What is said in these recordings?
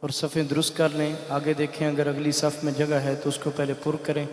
और सफ़ें दुरुस्त कर लें। आगे देखें, अगर अगली सफ़ में जगह है तो उसको पहले पुर करें।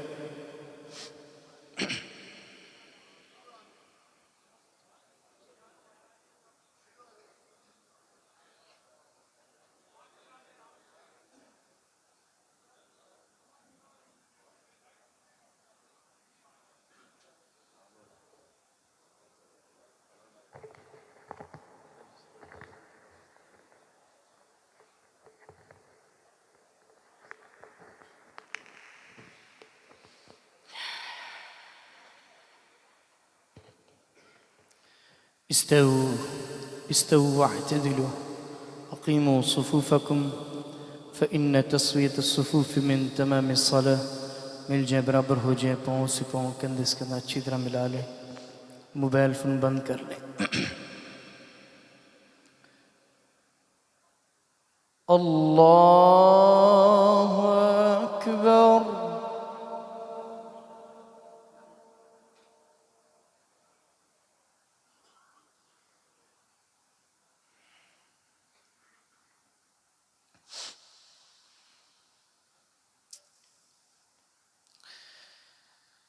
استووا واعتدلوا अक़ीमू सुफ़ूफ़कुम फ़इन्न तस्वियत सुफ़ूफ़ मिन तमाम الصलाह। मिल जाए, बराबर हो जाए, पाँव से पाँव, कंधे से कंधा अच्छी तरह मिला लें। मोबाइल फ़ोन बंद कर लें। अल्लाहु अकबर।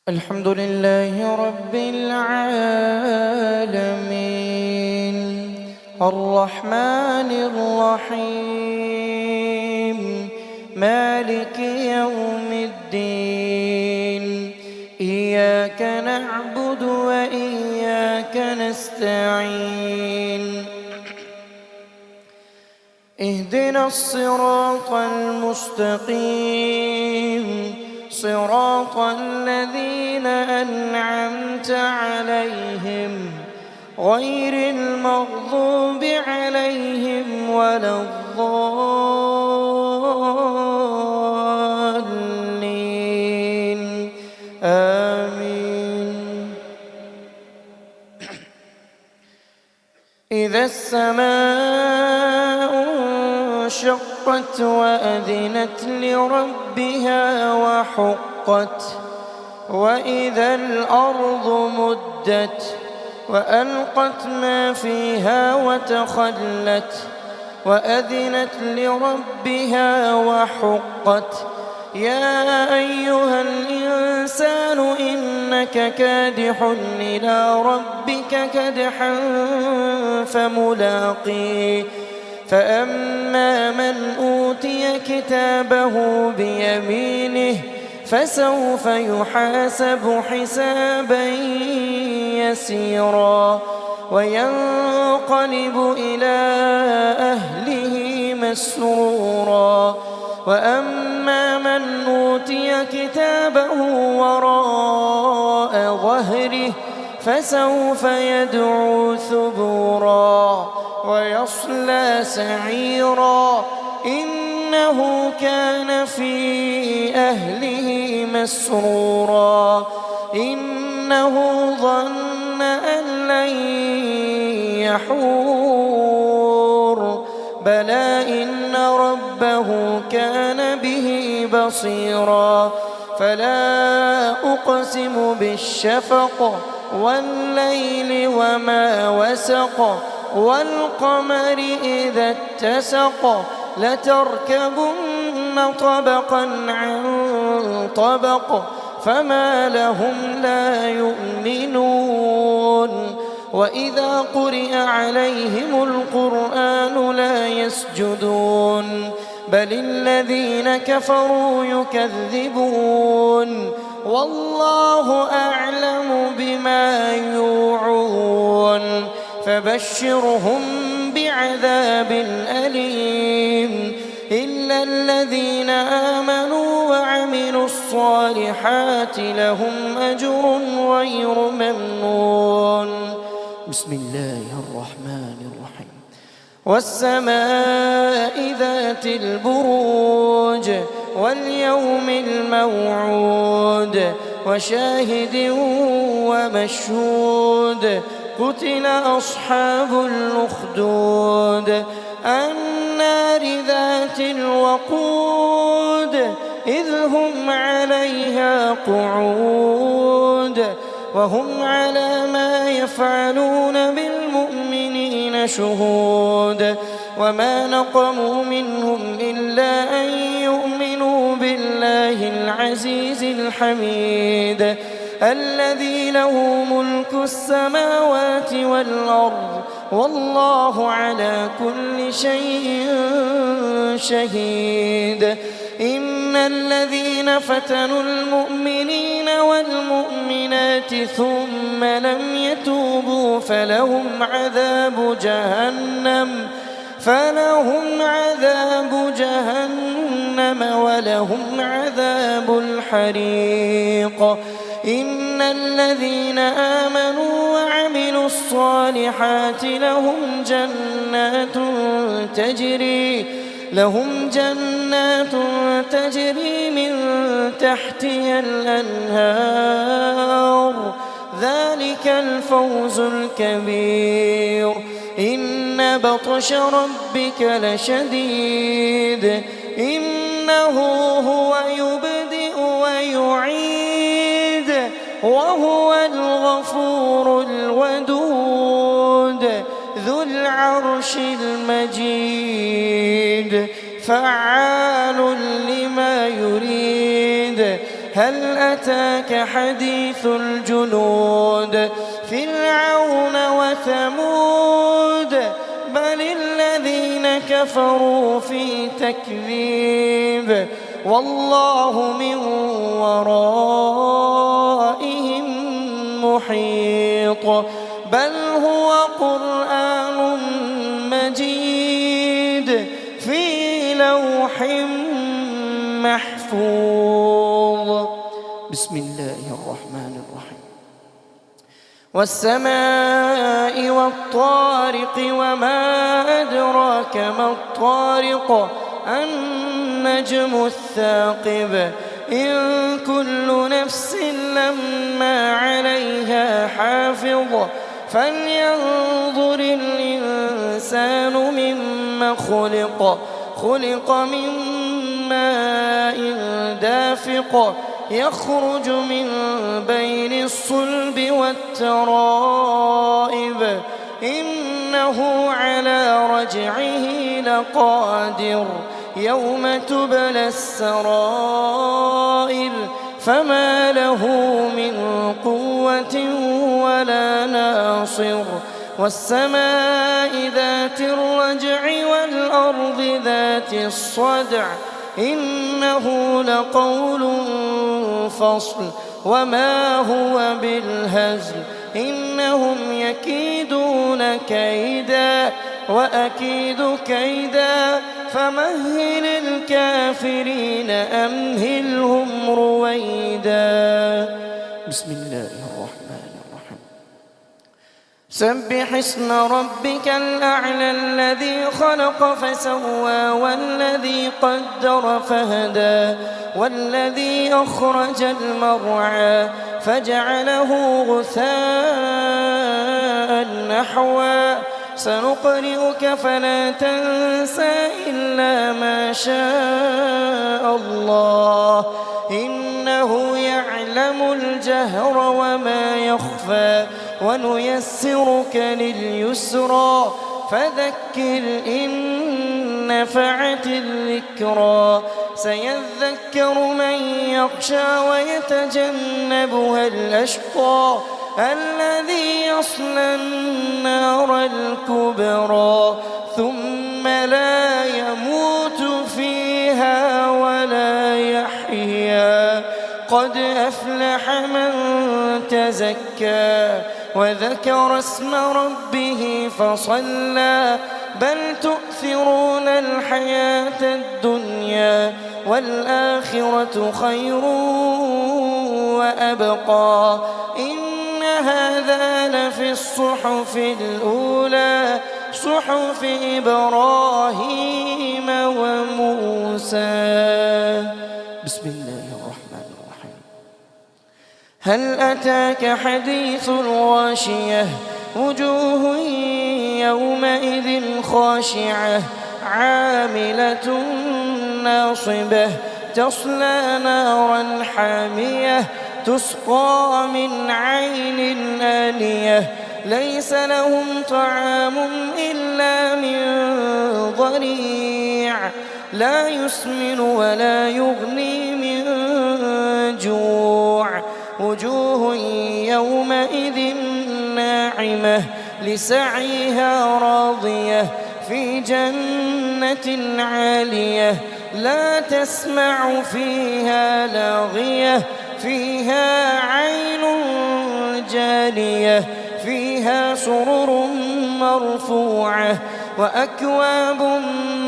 अल्हम्दुलिल्लाहि रब्बिल आलमीन अर्रहमानिर रहीम मालिकि यौमिद्दीन इय्याका नअबुदु व इय्याका नस्तईन इहदिनस सिरातल मुस्तक़ीम صراط الذين أنعمت عليهم غير المغضوب عليهم ولا الضالين آمين. إذا السماء انشقت وأذنت لربها وحقت وإذا الأرض مدت وألقت ما فيها وتخلت وأذنت لربها وحقت يا أيها الإنسان إنك كادح إلى ربك كدحا فملاقيه فأما من أوتي كتابه بيمينه فسوف يحاسب حسابا يسيرا وينقلب إلى أهله مسرورا وأما من أوتي كتابه وراء ظهره فسوف يدعو ثبورا ويصلى سعيرا إنه كان في أهله مسرورا إنه ظن أن لن يحور بلى إن ربه كان به بصيرا فلا أقسم بالشفق والليل وما وسق والقمر إذا اتسق لتركبن طبقا عن طبق فما لهم لا يؤمنون وإذا قرئ عليهم القرآن لا يسجدون بل الذين كفروا يكذبون والله أعلم بما يوعون فبشرهم بعذاب أليم إلا الذين آمنوا وعملوا الصالحات لهم أجر غير ممنون. بسم الله الرحمن الرحيم. والسماء ذات البروج واليوم الموعود وشاهد ومشهود قتل أصحاب الأخدود النار ذات الوقود إذ هم عليها قعود وهم على ما يفعلون بالمؤمنين شهود وما نقموا منهم إلا أن يؤمنوا بالله العزيز الحميد الذي له ملك السماوات والأرض والله على كل شيء شهيد. إن الذين فتنوا المؤمنين والمؤمنات ثم لم يتوبوا فلهم عذاب جهنم ولهم عذاب الحريق. إن الذين آمنوا وعملوا الصالحات لهم جنات تجري من تحتها الأنهار ذلك الفوز الكبير. إن بطش ربك لشديد إنه هو يبدئ ويعيد وهو الغفور الودود ذو العرش المجيد فعال لما يريد. هل أتاك حديث الجنود فرعون وثمود بل الذين كفروا في تكذيب والله من ورائهم محيط. بل هو قرآن مجيد في لوح محفوظ. بسم الله الرحمن الرحيم. والسماء والطارق وما أدراك ما الطارق النجم الثاقب. إن كل نفس لما عليها حافظ فلينظر الإنسان مما خلق من ماء دافق يخرج من بين الصلب والترائب إنه على رجعه لقادر. يوم تبلى السرائر فما له من قوة ولا ناصر. والسماء ذات الرجع والأرض ذات الصدع إنه لقول فصل وما هو بالهزل. إنهم يكيدون كيدا وأكيد كيدا فمهل الكافرين أمهلهم رويدا. بسم الله الرحمن الرحيم. سبح اسم ربك الأعلى الذي خلق فسوى والذي قدر فهدى والذي أخرج المرعى فجعله غثاء نحوا. سنقرئك فلا تنسى إلا ما شاء الله إنه يعلم الجهر وما يخفى ونيسرك لليسرى فذكر إن نفعت الذكرى. سيذكر من يخشى ويتجنبها الأشقى الذي يصلى النار الكبرى ثم لا يموت فيها ولا يحيا. قد أفلح من تزكى وذكر اسم ربه فصلى. بل تؤثرون الحياة الدنيا والآخرة خير وأبقى. إن هذا لفي الصحف الأولى صحف إبراهيم وموسى. بسم الله الرحمن الرحيم. هل أتاك حديث الغاشية وجوه يومئذ خاشعة عاملة ناصبة تصلى نارا حامية تسقى من عين آنية ليس لهم طعام إلا من ضريع لا يسمن ولا يغني من جوع وجوه يومئذ ناعمة لسعيها راضية في جنة عالية لا تسمع فيها لاغية فيها عين جارية فيها سرر مرفوعة وأكواب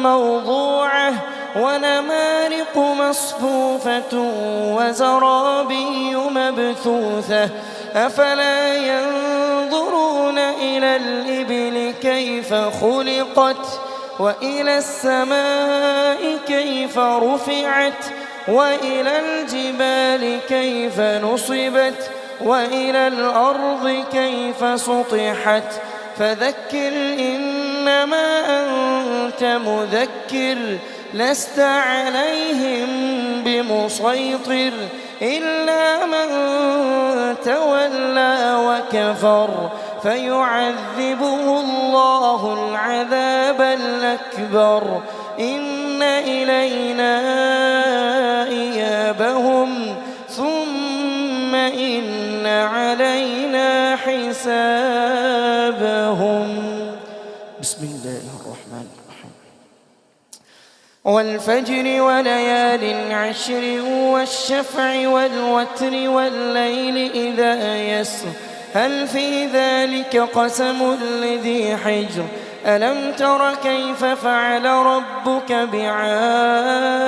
موضوعة ونمارق مصفوفة وزرابي مبثوثة أفلا ينظرون إلى الإبل كيف خلقت وإلى السماء كيف رفعت وإلى الجبال كيف نصبت وإلى الأرض كيف سطحت فذكر إنما أنت مذكر لست عليهم بمسيطر إلا من تولى وكفر فيعذبه الله العذاب الأكبر إن إلينا إيابهم ثم إن علينا حسابهم. بسم الله الرحمن الرحيم. والفجر وليال عشر والشفع والوتر والليل إذا يسر هل في ذلك قسم لذي حجر ألم تر كيف فعل ربك بعاد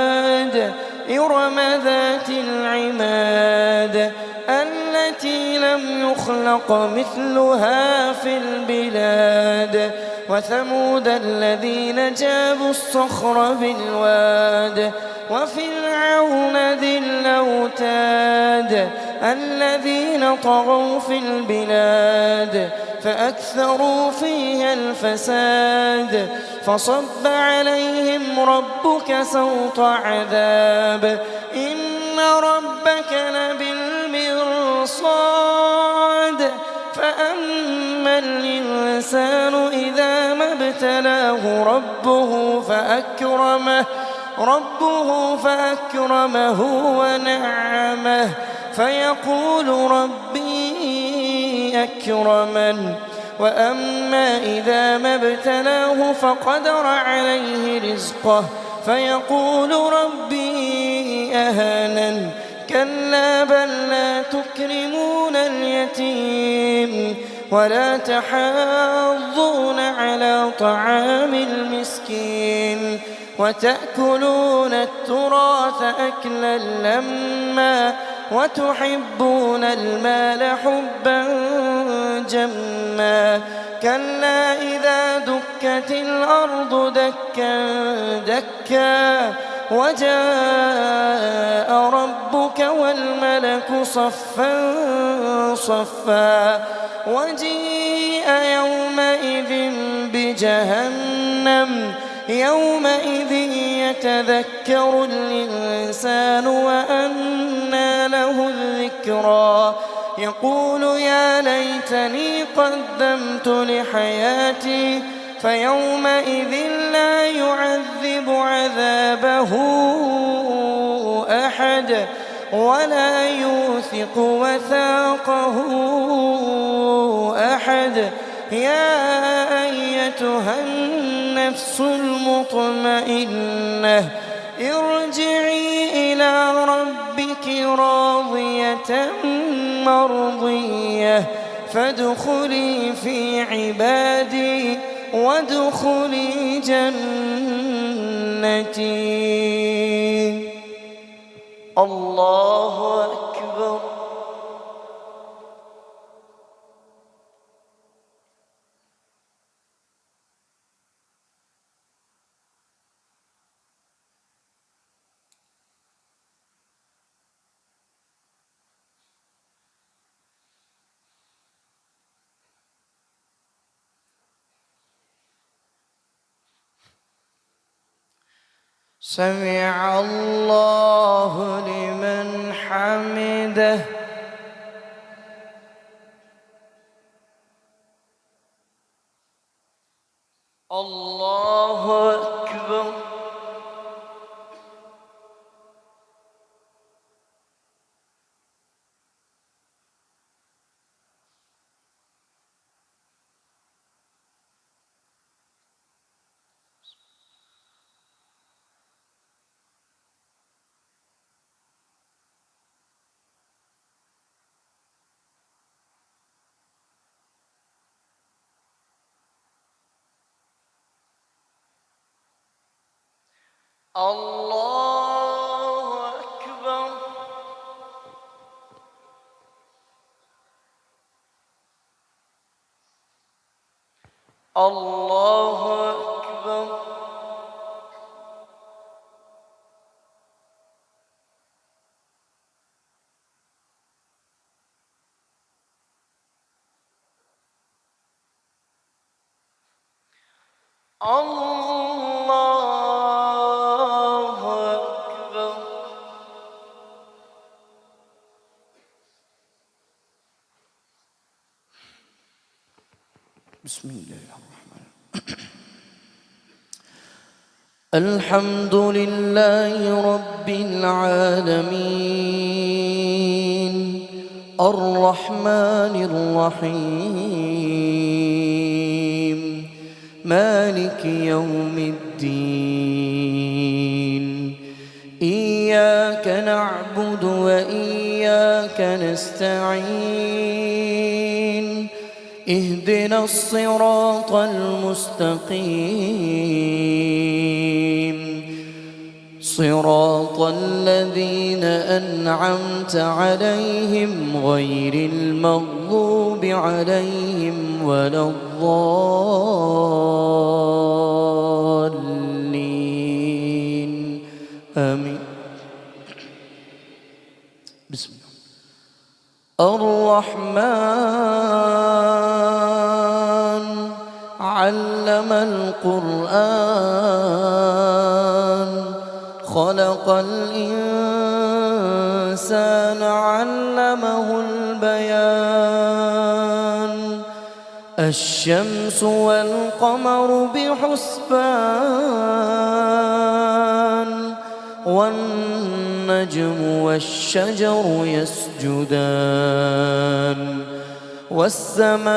إرم ذات العماد التي لم يخلق مثلها في البلاد وثمود الذين جابوا الصخر بالواد وفرعون ذي الأوتاد الذين طغوا في البلاد فأكثروا فيها الفساد فصب عليهم ربك سوط عذاب إن ربك لبالمرصاد فأما الإنسان إذا ما ابتلاه ربه فأكرمه ونعمه فيقول ربي أكرمن وأما إذا ما ابتلاه فقدر عليه رزقه فيقول ربي أهانن كلا بل لا تكرمون اليتيم ولا تحاضون على طعام المسكين وتأكلون التراث أكلا لما وتحبون المال حبا جما كلا إذا دكت الأرض دكا دكا وجاء ربك والملك صفا صفا وجيء يومئذ بجهنم يومئذ يتذكر الإنسان وأنى له الذكرى يقول يا ليتني قدمت لحياتي فيومئذ لا يعذب عذابه أحد ولا يوثق وثاقه أحد يا أيتها النفس المطمئنة ارجعي إلى ربك راضية مرضية فادخلي في عبادي وادخلي جنتي. الله أكبر. سمع الله لمن حمده. الله أكبر. الله أكبر. الله أكبر. بسم الله الرحمن الرحيم. الحمد لله رب العالمين الرحمن الرحيم مالك يوم الدين إياك نعبد وإياك نستعين اهدنا الصراط المستقيم صراط الذين أنعمت عليهم غير المغضوب عليهم ولا الضالين آمين. بسم الله. الرحمن علم القرآن خلق الإنسان علمه البيان الشمس والقمر بحسبان والنجم والشجر يسجدان والسماء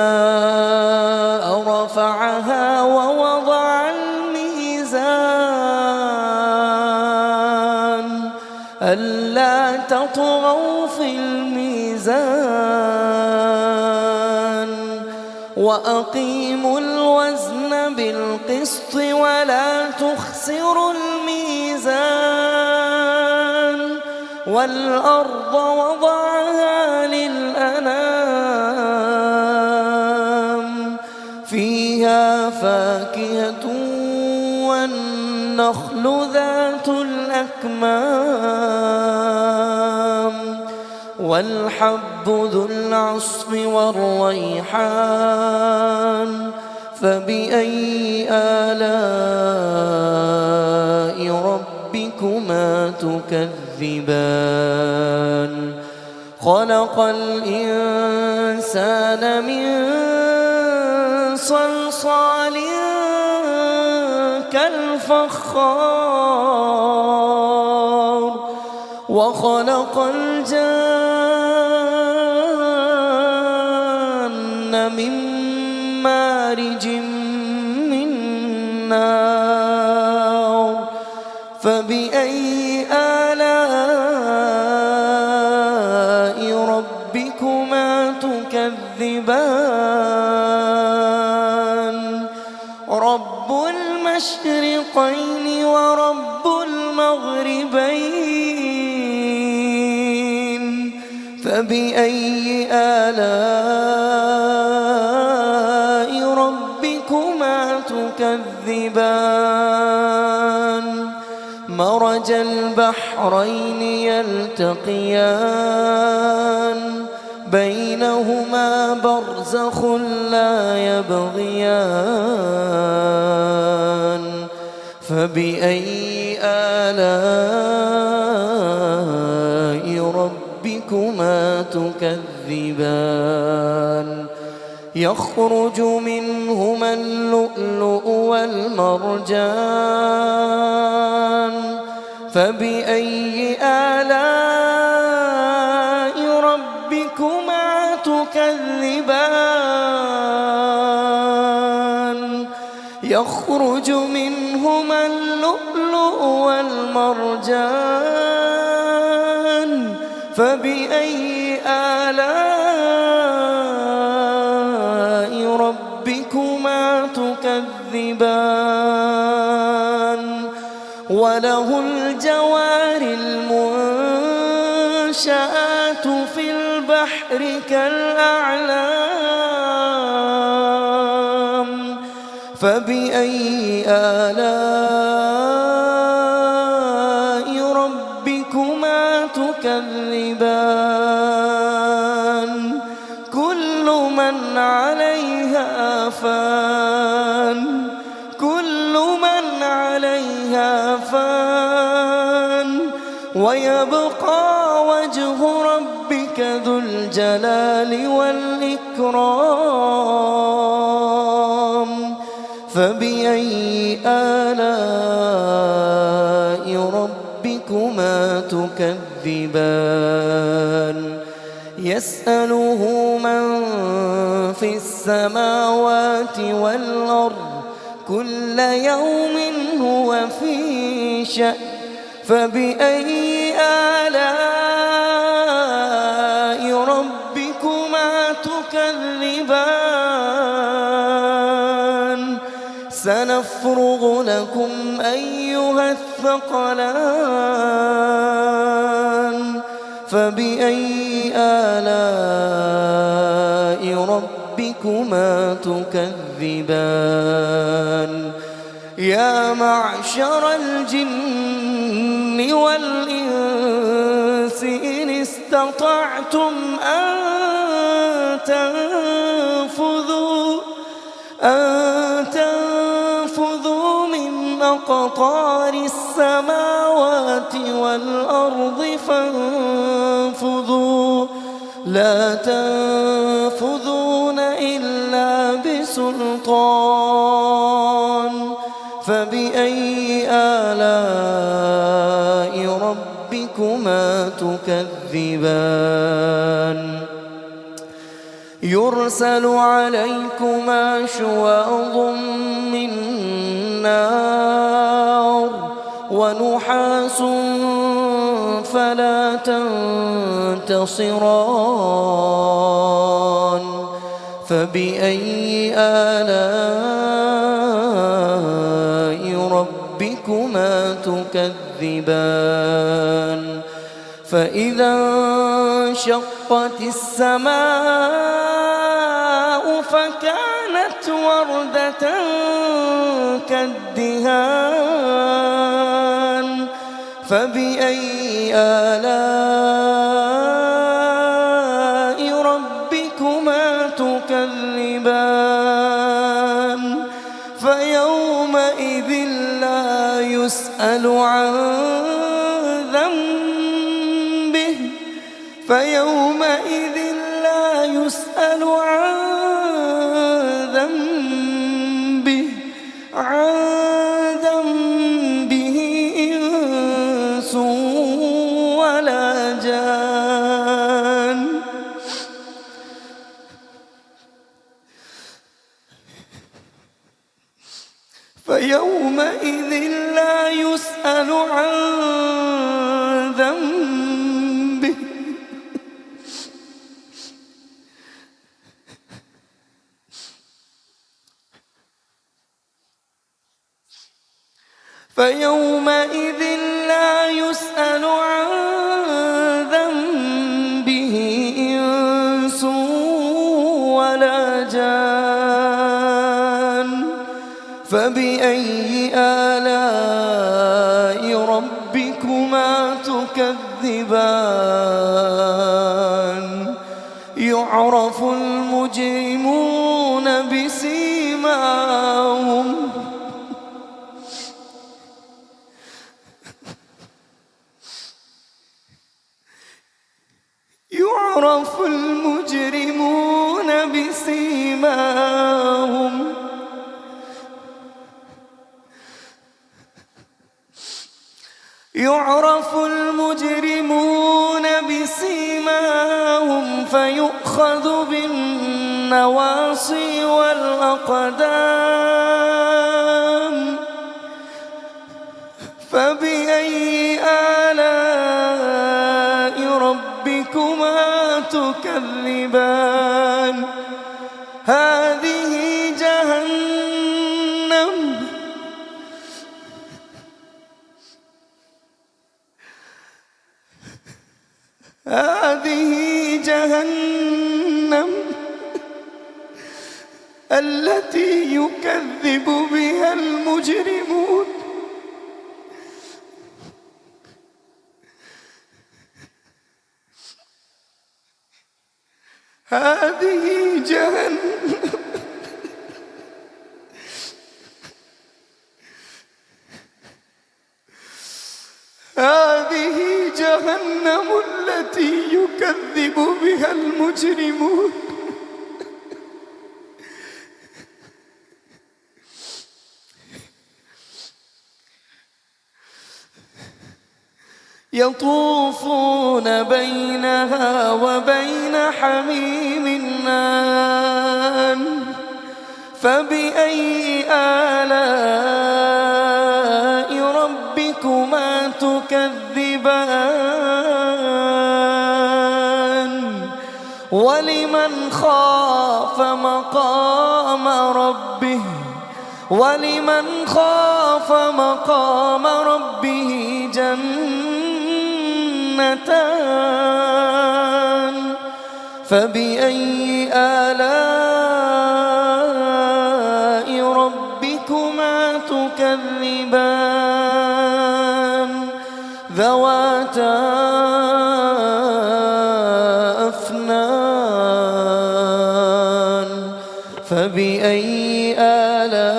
رفعها ووضع الميزان ألا تطغوا في الميزان وأقيموا الوزن بالقسط ولا تخسروا الميزان والأرض وضعها للأنام فيها فاكهة والنخل ذات الأكمام والحب ذو العصف والريحان فبأي آلاء ربكما تكذبان خلق الإنسان من صلصال كالفخار وخلق الجان من مارج من نار فبأي آلاء ربكما تكذبان رب المشرقين ورب المغربين فبأي آلاء ربكما تكذبان مرج البحرين يلتقيان بينهما برزخ لا يبغيان فبأي آلاء ربكما تكذبان يخرج منهما اللؤلؤ والمرجان فبأي آلاء ربكما تكذبان يخرج منهما اللؤلؤ والمرجان فبأي آلاء ربكما تكذبان وله والجوار المنشآت في البحر كالأعلام فبأي آلاء ربكما تكذبان كل من عليها فان كل من عليها فان ويبقى وجه ربك ذو الجلال والإكرام فبأي آلاء ربكما تكذبان يسأله من في السماوات والأرض كل يوم هو في شأن فبأي آلاء ربكما تكذبان سنفرغ لكم أيها الثقلان فبأي آلاء ربكما تكذبان يا معشر الجن والإنس إن استطعتم أن تنفذوا من أقطار السماوات والأرض فانفذوا لا تنفذون إلا بسلطان فبأي آلاء ربكما تكذبان يرسل عليكما شواظ من نار ونحاس فلا تنتصران فبأي آلاء ربكما تكذبان فإذا انشقت السماء فكانت وردة كالدهان فبأي آلاء ربكما تكذبان فيومئذ لا يسأل عن ذنبه فيومئذ لا يسأل عن ذنبه إنس ولا جان فيومئذ لا يسأل عن ذنبه فيومئذ لا يسأل عن ذنبه إنس ولا جان فبأي آلاء ربكما تكذبان يعرف المجرمون بسيماهم يعرف المجرمون بسيماهم يعرف المجرمون بسيماهم فيؤخذ بالنواصي والأقدام فبأي آلاء ربكما تكذبان هذه جهنم هذه جهنم التي يكذب بها المجرمون. هذه جهنم هذه جهنم التي يكذب بها المجرمون. يطوفون بينها وبين حميم آن فبأي آلاء ربكما تكذبان ولمن خاف مقام ربه جنتان فبأي آلاء ربكما تكذبان ذواتا أفنان فبأي آلاء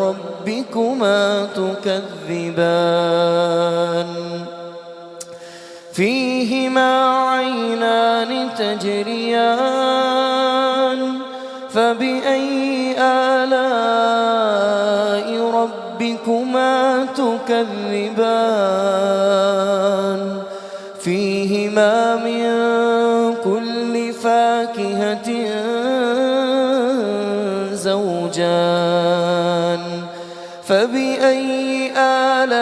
ربكما تكذبان فيهما عينان تجريان فبأي آلاء ربكما تكذبان فيهما من كل فاكهة زوجان فبأي آلاء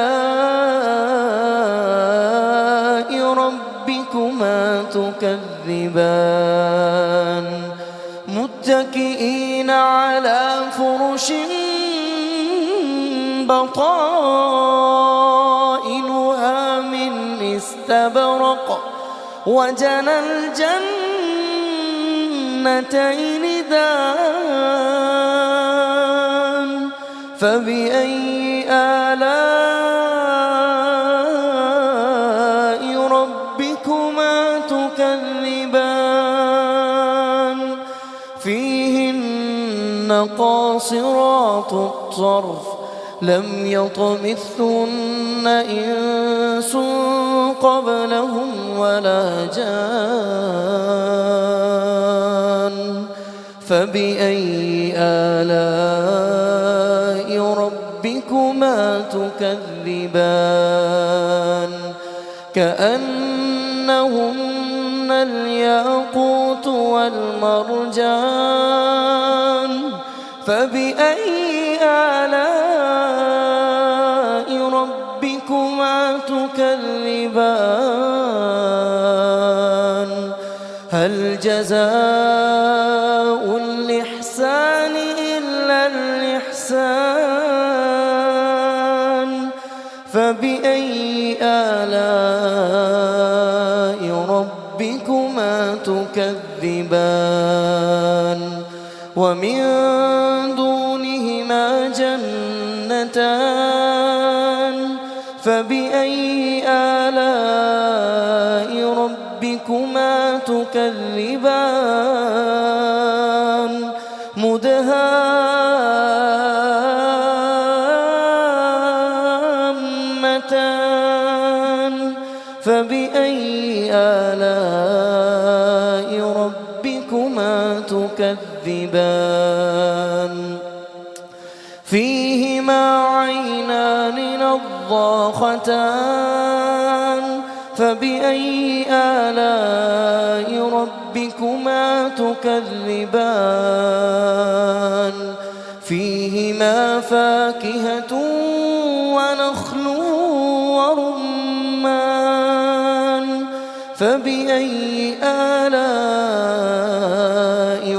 ربكما تكذبان متكئين على فرش بطائنها من استبرق وجنى الجنتين دان فبأي آلاء ربكما تكذبان فيهن قاصرات الطرف لم يطمثهن إنس قبلهم ولا جان فبأي آلاء ربكما تكذبان كأنهن الياقوت والمرجان فبأي آلاء ربكما تكذبان هل جزاء الإحسان إلا الإحسان فبأي آلاء ربكما تكذبان ومن دونهما جنتان فبأي آلاء ربكما تكذبان مدهامتان فبأي آلاء ربكما تكذبان فيهما عينان نضاختان فبأي آلاء ربكما تكذبان فيهما فاكهة ونخل ورمان فبأي آلاء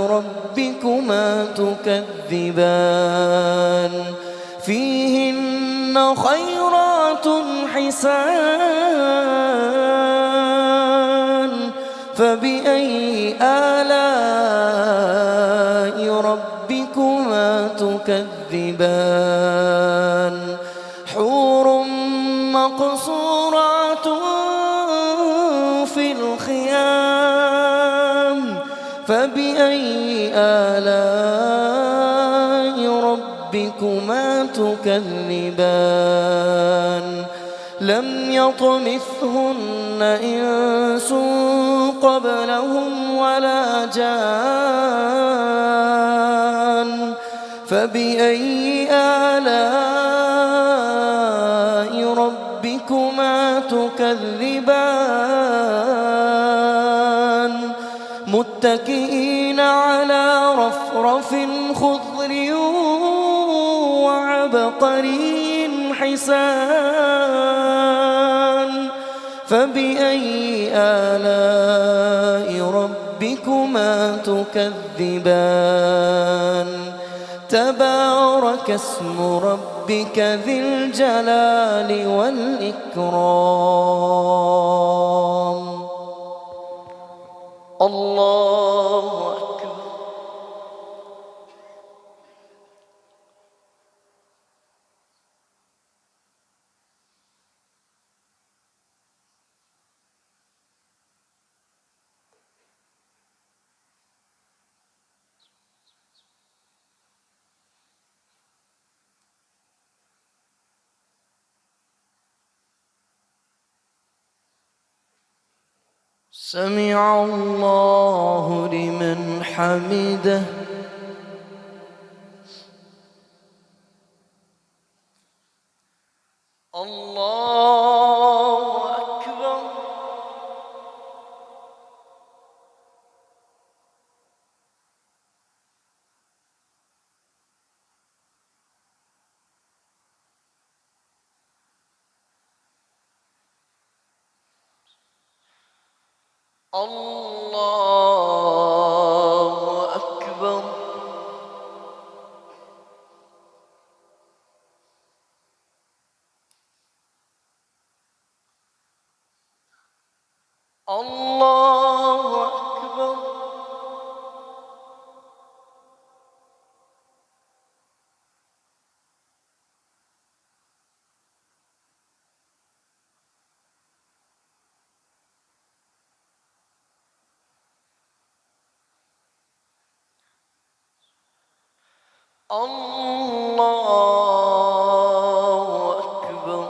ربكما تكذبان فيهن خيرات حسان فبأي آلاء ربكما تكذبان حور مقصورات في الخيام فبأي آلاء ربكما تكذبان لم يطمثهن إنس قبلهم ولا جان فبأي آلاء ربكما تكذبان متكئين على رفرف خضر وعبقري حسان فبأي آلاء ربكما تكذبان تبارك اسم ربك ذي الجلال والإكرام الله أكبر سمع الله لمن حمده الله أكبر الله أكبر الله أكبر الله أكبر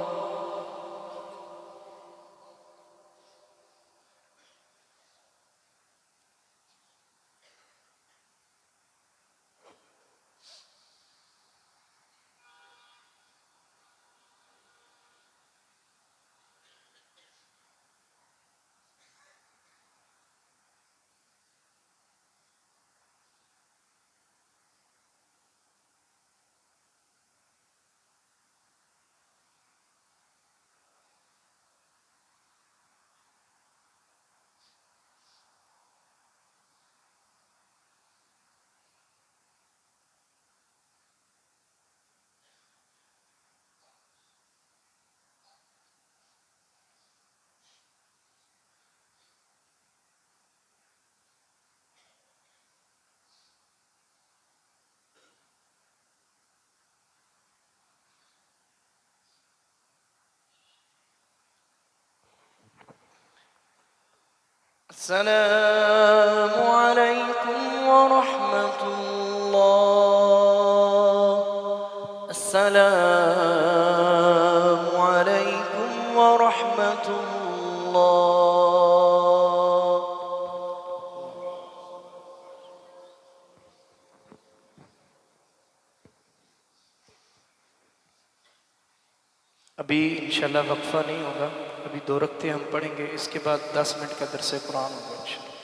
السلام عليكم ورحمة الله السلام عليكم ورحمة الله अभी इंशाल्लाह वक्फा नहीं होगा अभी 2 रकते हम पढ़ेंगे इसके बाद 10 मिनट का दरस कुरान होगा इंशाल्लाह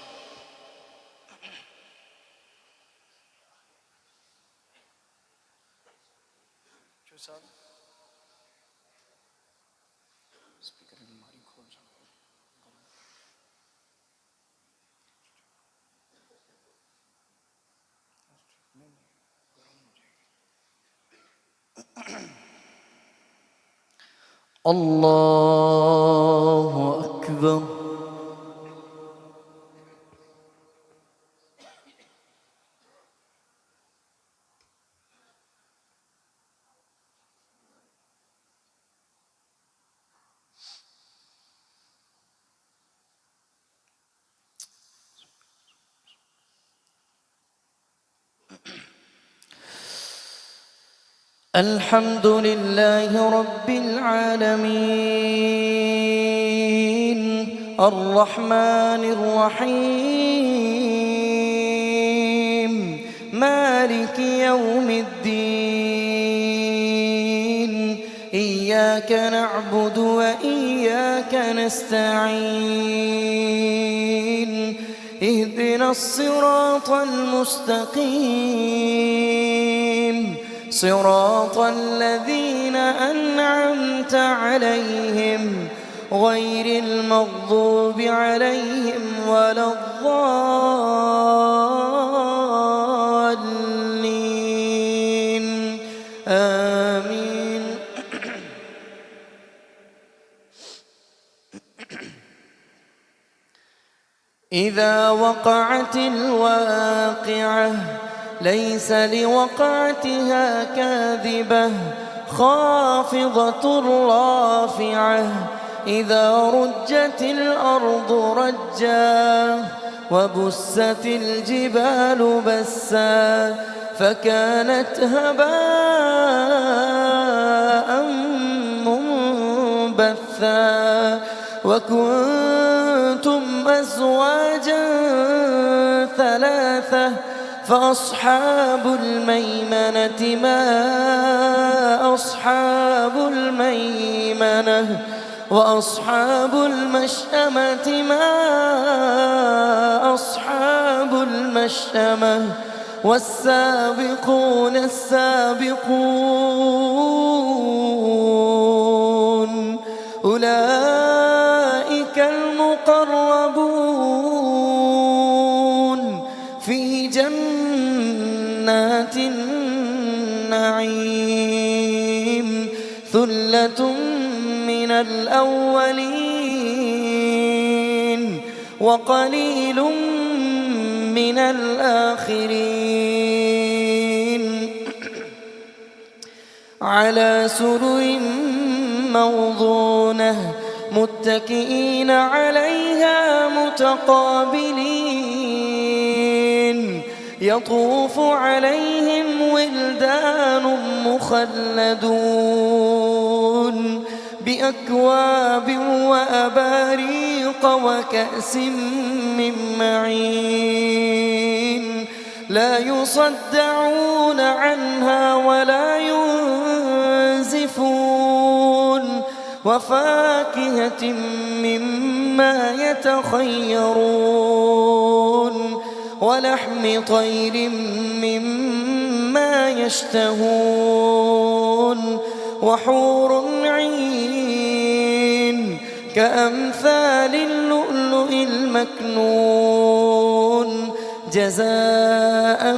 الله أكبر. الحمد لله رب العالمين الرحمن الرحيم مالك يوم الدين إياك نعبد وإياك نستعين اهدنا الصراط المستقيم صراط الذين أنعمت عليهم غير المغضوب عليهم ولا الضالين آمين. إذا وقعت الواقعة ليس لوقعتها كاذبة خافضة رافعة إذا رجت الأرض رجا وبست الجبال بسا فكانت هباء منبثا وكنتم أزواجا ثلاثة فأصحاب الميمنة ما أصحاب الميمنة وأصحاب المشأمة ما أصحاب المشأمة والسابقون السابقون أولئك المقربون في جنات النعيم ثلة من الأولين وقليل من الآخرين على سرر موضونة متكئين عليها متقابلين يطوف عليهم ولدان مخلدون بأكواب وأباريق وكأس من معين لا يصدعون عنها ولا ينزفون وفاكهة مما يتخيرون ولحم طير مما يشتهون وحور عين كأمثال اللؤلؤ المكنون جزاء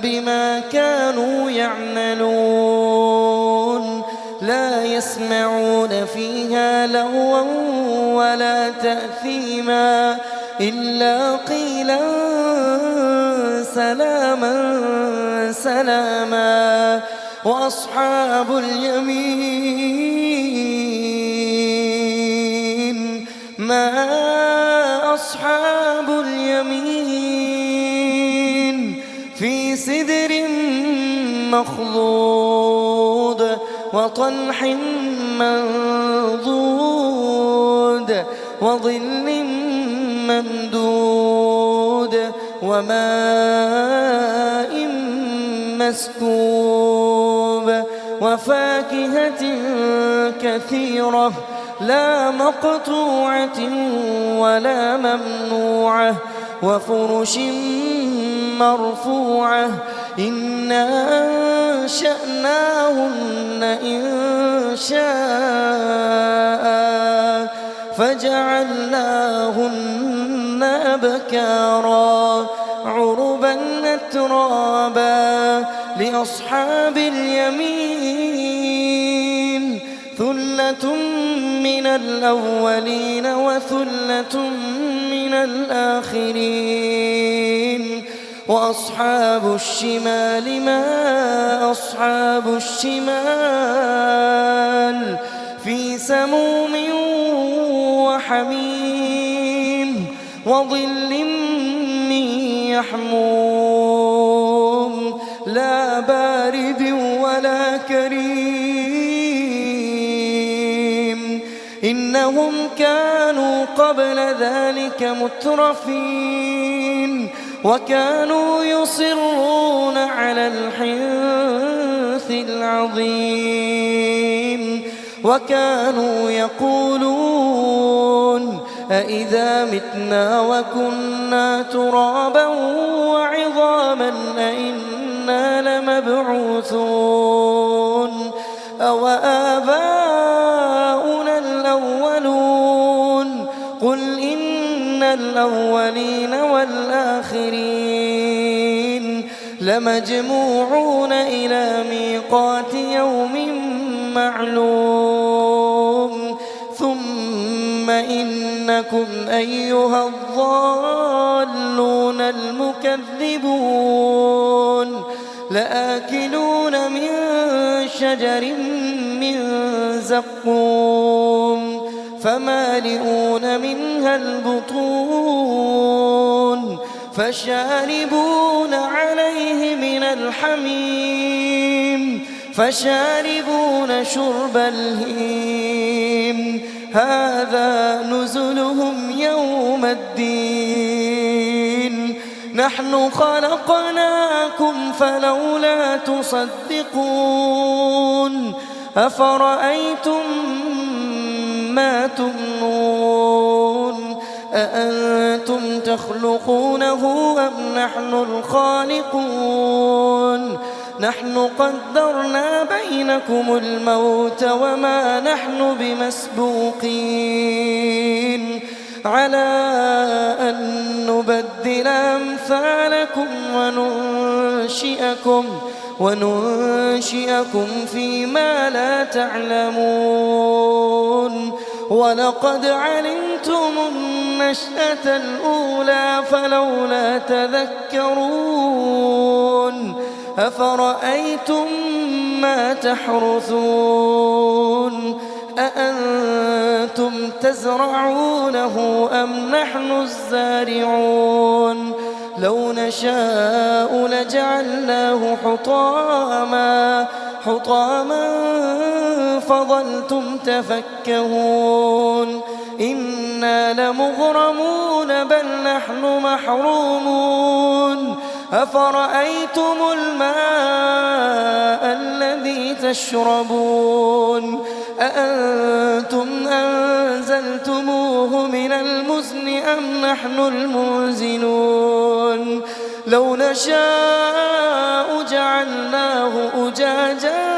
بما كانوا يعملون لا يسمعون فيها لغوا ولا تأثيما إلا قيلا سلاما سلاما وأصحاب اليمين ما أصحاب اليمين في سدر مخضود وطلح منضود وظل ممدود وماء مسكوب وفاكهة كثيرة لا مقطوعة ولا ممنوعة وفرش مرفوعة إنا أنشأناهن إنشاء فجعلناهن أبكارا عربا أترابا لأصحاب اليمين ثلة ثلة من الأولين وثلة من الآخرين. وأصحاب الشمال ما أصحاب الشمال في سموم وحميم وظل من يحموم لا بارد ولا كريم. إنهم كانوا قبل ذلك مترفين وكانوا يصرون على الحنث العظيم وكانوا يقولون أإذا متنا وكنا ترابا وعظاما أإنا لمبعوثون أو آباؤنا الأولون قل إن الأولين والآخرين لمجموعون إلى ميقات يوم معلوم ثم إنكم أيها الضالون المكذبون لآكلون من شجر من زقوم فمالئون منها البطون فشاربون عليه من الحميم فشاربون شرب الهيم هذا نزلهم يوم الدين نحن خلقناكم فلولا تصدقون أفرأيتم ما تمنون أأنتم تخلقونه أم نحن الخالقون نحن قدرنا بينكم الموت وما نحن بمسبوقين على أن نبدل أمثالكم وننشئكم فيما لا تعلمون ولقد علمتم النشأة الأولى فلولا تذكرون أفرأيتم ما تحرثون أأنتم تزرعونه أم نحن الزارعون لو نشاء لجعلناه حطاما فظلتم تفكهون إنا لمغرمون بل نحن محرومون أفرأيتم الماء الذي تشربون أأنتم أنزلتموه من المزن أم نحن المنزلون لو نشاء جعلناه أجاجا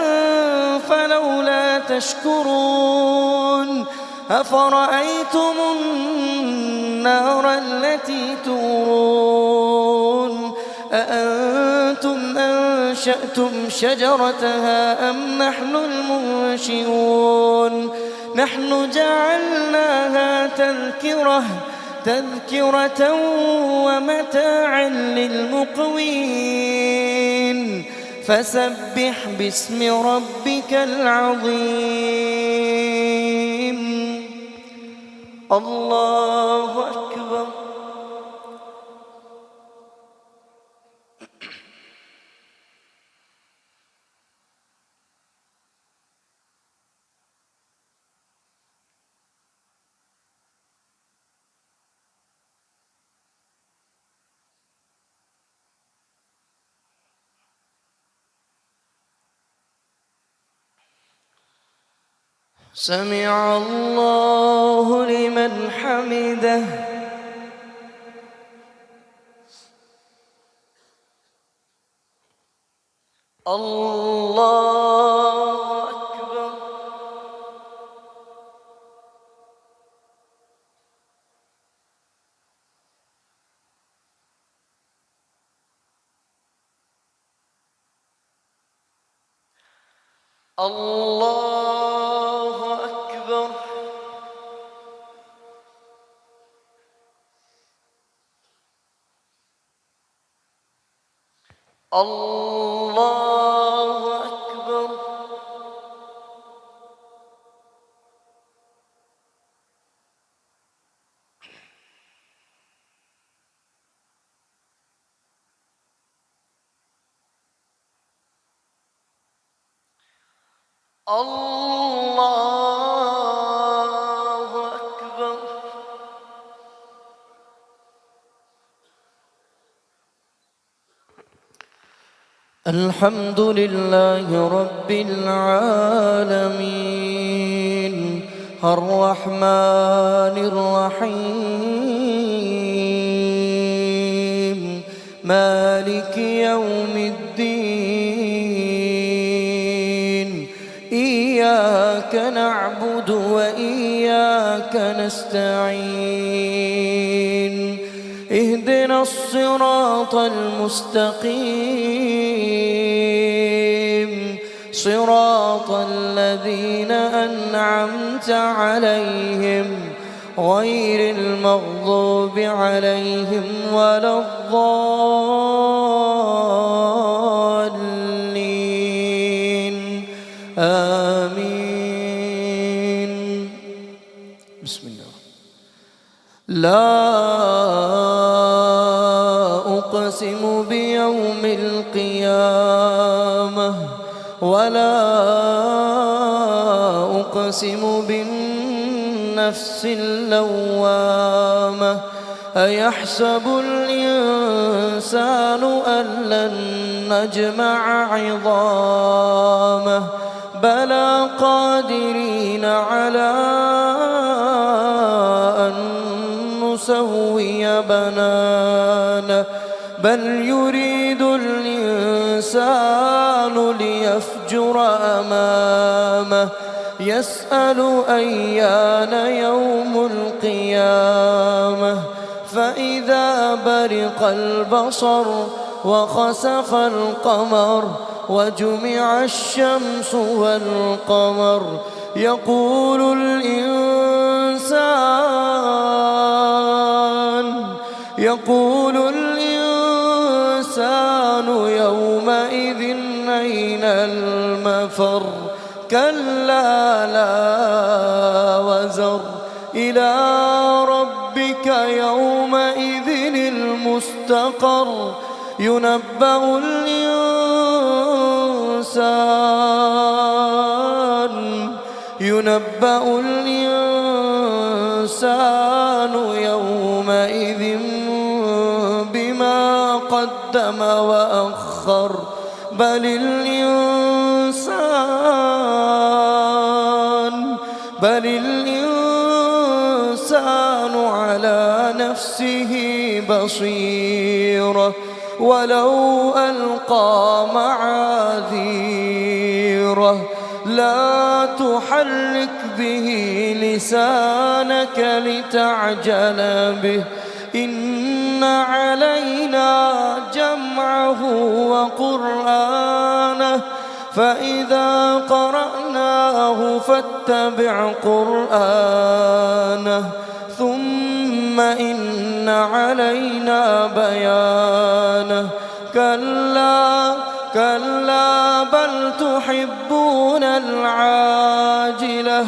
فلولا تشكرون أفرأيتم النار التي تورون أأنتم أنشأتم شجرتها أم نحن المنشئون نحن جعلناها تذكرة ومتاعا للمقوين فسبح باسم ربك العظيم. الله أكبر. سمع الله لمن حمده. الله أكبر. الله أكبر. الله أكبر. الله أكبر. الحمد لله رب العالمين الرحمن الرحيم مالك يوم الدين إياك نعبد وإياك نستعين اهدنا الصراط المستقيم صراط الذين أنعمت عليهم غير المغضوب عليهم ولا الضالين آمين. بسم الله. لا أقسم بيوم القيامة ولا أقسم بالنفس اللوامة أيحسب الإنسان أن لن نجمع عظامه بلى قادرين على أن نسوي بنانه بل يريد الإنسان ليفجر أمامه يسأل أيان يوم القيامة فإذا برق البصر وخسف القمر وجمع الشمس والقمر يقول الإنسان يومئذ أين المفر كلا لا وزر إلى ربك يومئذ المستقر ينبأ الإنسان يومئذ بما قدم وأخر بل الإنسان على نفسه بصيرة ولو ألقى معاذيره لا تحرك به لسانك لتعجل به إن علينا جمعه وقرآنه فإذا قرأناه فاتبع قرآنه ثم إن علينا بيانه كلا بل تحبون العاجلة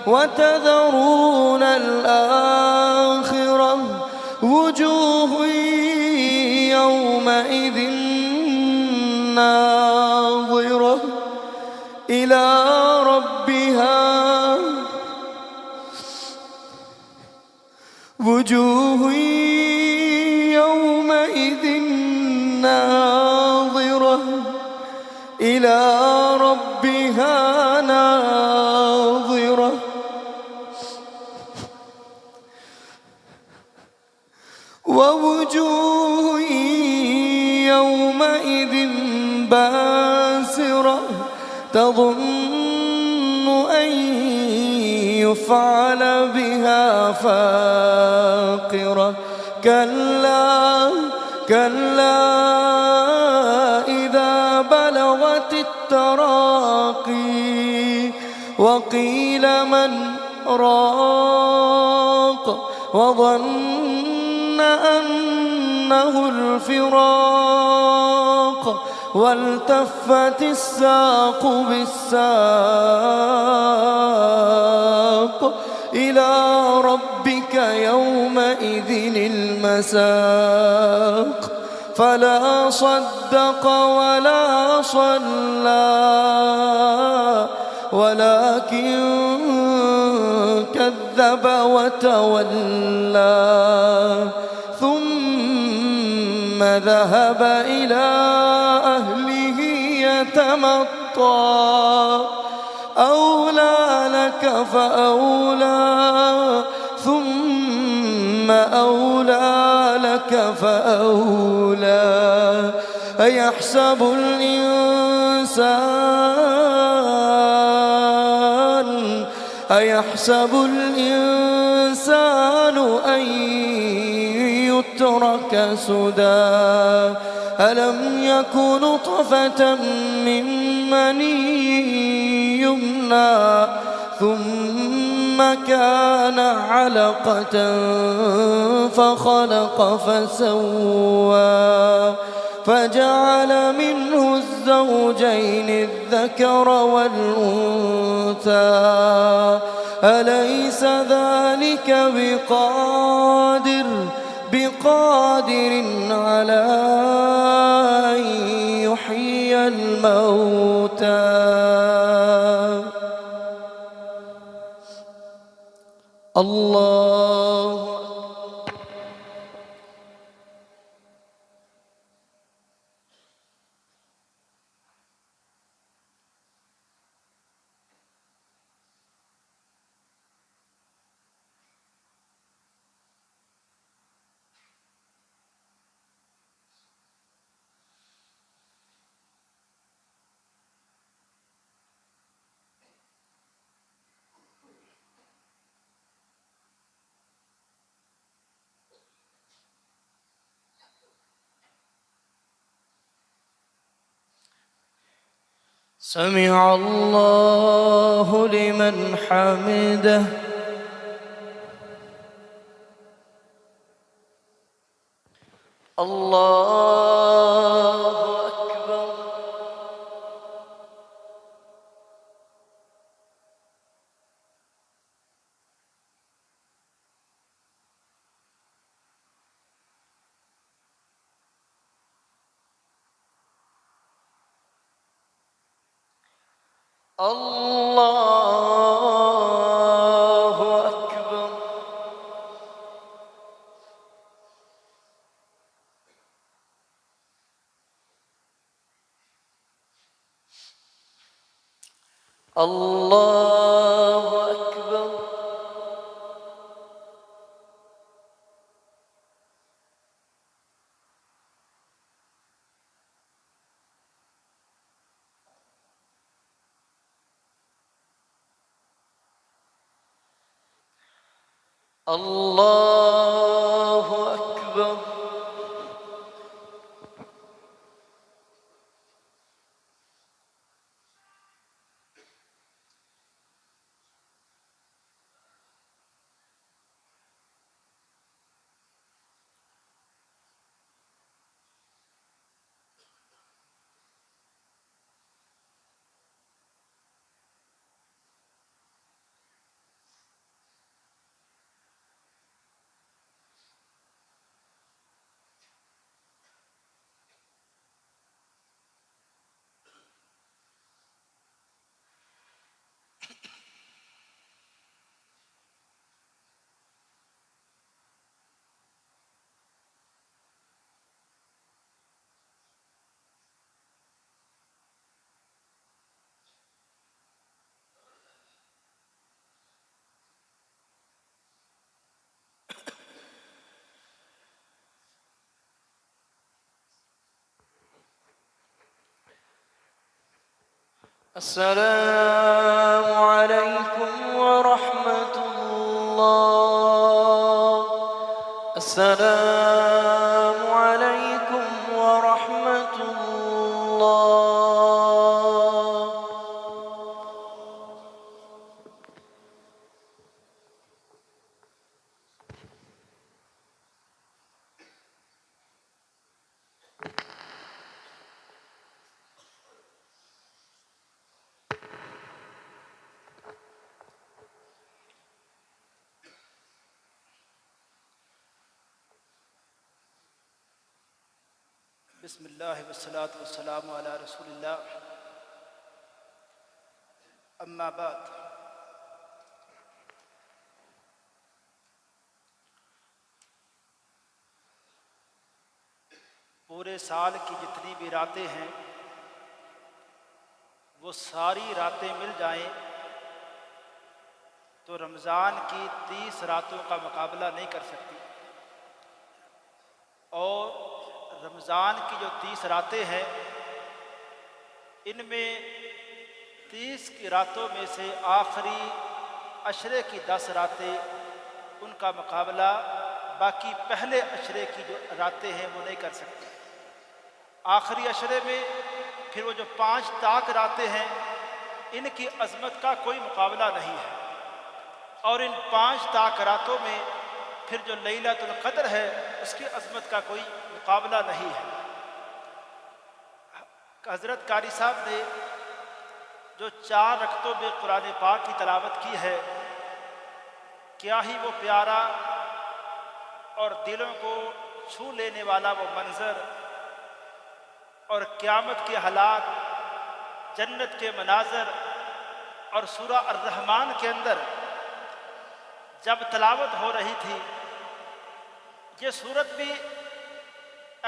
وتذرون الآخرة وجوه يومئذ ناظرة إلى ربها وجوه يومئذ ناظرة إلى ربها ناظرة ووجوه يومئذ باسرة تظن أن يفعل بها فاقرة كلا إذا بلغت التراقي وقيل من راق وظن أن كأنه الفراق والتفت الساق بالساق إلى ربك يومئذ المساق فلا صدق ولا صلى ولكن كذب وتولى ثم ذهب إلى أهله يتمطى أولى لك فأولى ثم أولى لك فأولى أيحسب الإنسان أن يترك سدى ألم يك نطفة من مني يمنى ثم كان علقة فخلق فسوى فجعل منه الزوجين الذكر والأنثى أليس ذلك بقادر على أن يحيي الموتى الله سمع الله لمن حمده الله أكبر الله أكبر الله أكبر الله أكبر السلام عليكم ورحمة الله السلام عليكم ورحمة الله بسم اللہ والصلاة والسلام علی رسول اللہ، اما بعد۔ پورے سال کی جتنی بھی راتیں ہیں وہ ساری راتیں مل جائیں تو رمضان کی 30 راتوں کا مقابلہ نہیں کر سکتی، اور رمضان کی جو 30 راتیں ہیں ان میں 30 کی راتوں میں سے آخری عشرے کی 10 راتیں ان کا مقابلہ باقی پہلے عشرے کی جو راتیں ہیں وہ نہیں کر سکتی۔ آخری عشرے میں پھر وہ جو 5 طاق راتیں ہیں ان کی عظمت کا کوئی مقابلہ نہیں ہے، اور ان 5 طاق راتوں میں پھر جو لیلۃ القدر ہے اس کی عظمت کا کوئی مقابلہ نہیں ہے۔ حضرت قاری صاحب نے جو 4 رکعتوں میں قرآن پاک کی تلاوت کی ہے، کیا ہی وہ پیارا اور دلوں کو چھو لینے والا وہ منظر، اور قیامت کے حالات، جنت کے مناظر، اور سورہ الرحمن کے اندر جب تلاوت ہو رہی تھی، یہ صورت بھی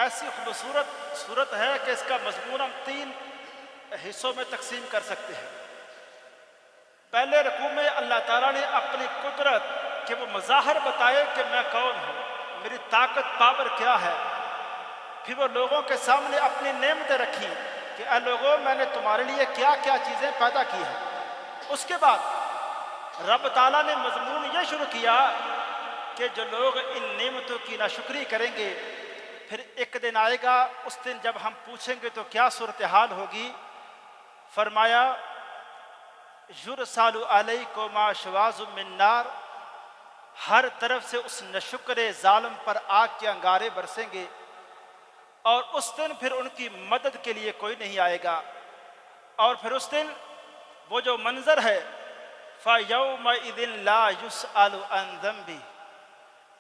ایسی خوبصورت صورت ہے کہ اس کا مضمون ہم 3 حصوں میں تقسیم کر سکتے ہیں۔ پہلے رکوع میں اللہ تعالیٰ نے اپنی قدرت کے وہ مظاہر بتائے کہ میں کون ہوں، میری طاقت پاور کیا ہے۔ پھر وہ لوگوں کے سامنے اپنی نعمتیں رکھی کہ اے لوگوں، میں نے تمہارے لیے کیا کیا چیزیں پیدا کی ہیں۔ اس کے بعد رب تعالیٰ نے مضمون یہ شروع کیا کہ جو لوگ ان نعمتوں کی ناشکری کریں گے، پھر ایک دن آئے گا، اس دن جب ہم پوچھیں گے تو کیا صورتحال ہوگی۔ فرمایا یرسل علیکم شواظ من نار، ہر طرف سے اس ناشکر ظالم پر آگ کے انگارے برسیں گے، اور اس دن پھر ان کی مدد کے لیے کوئی نہیں آئے گا۔ اور پھر اس دن وہ جو منظر ہے فَيَوْمَئِذٍ لَا يُسْأَلُ عَنْ ذَنْبِهِ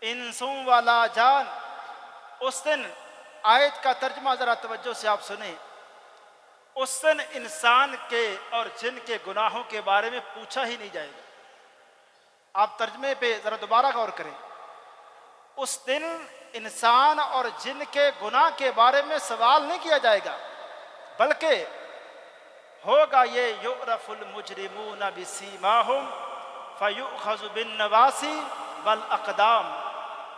انس ولا جان۔ اس دن آیت کا ترجمہ ذرا توجہ سے آپ سنیں، اس دن انسان کے اور جن کے گناہوں کے بارے میں پوچھا ہی نہیں جائے گا۔ آپ ترجمے پہ ذرا دوبارہ غور کریں، اس دن انسان اور جن کے گناہ کے بارے میں سوال نہیں کیا جائے گا، بلکہ ہوگا یہ یعرف المجرمون بسیماہم فیؤخذ بالنواصی والاقدام۔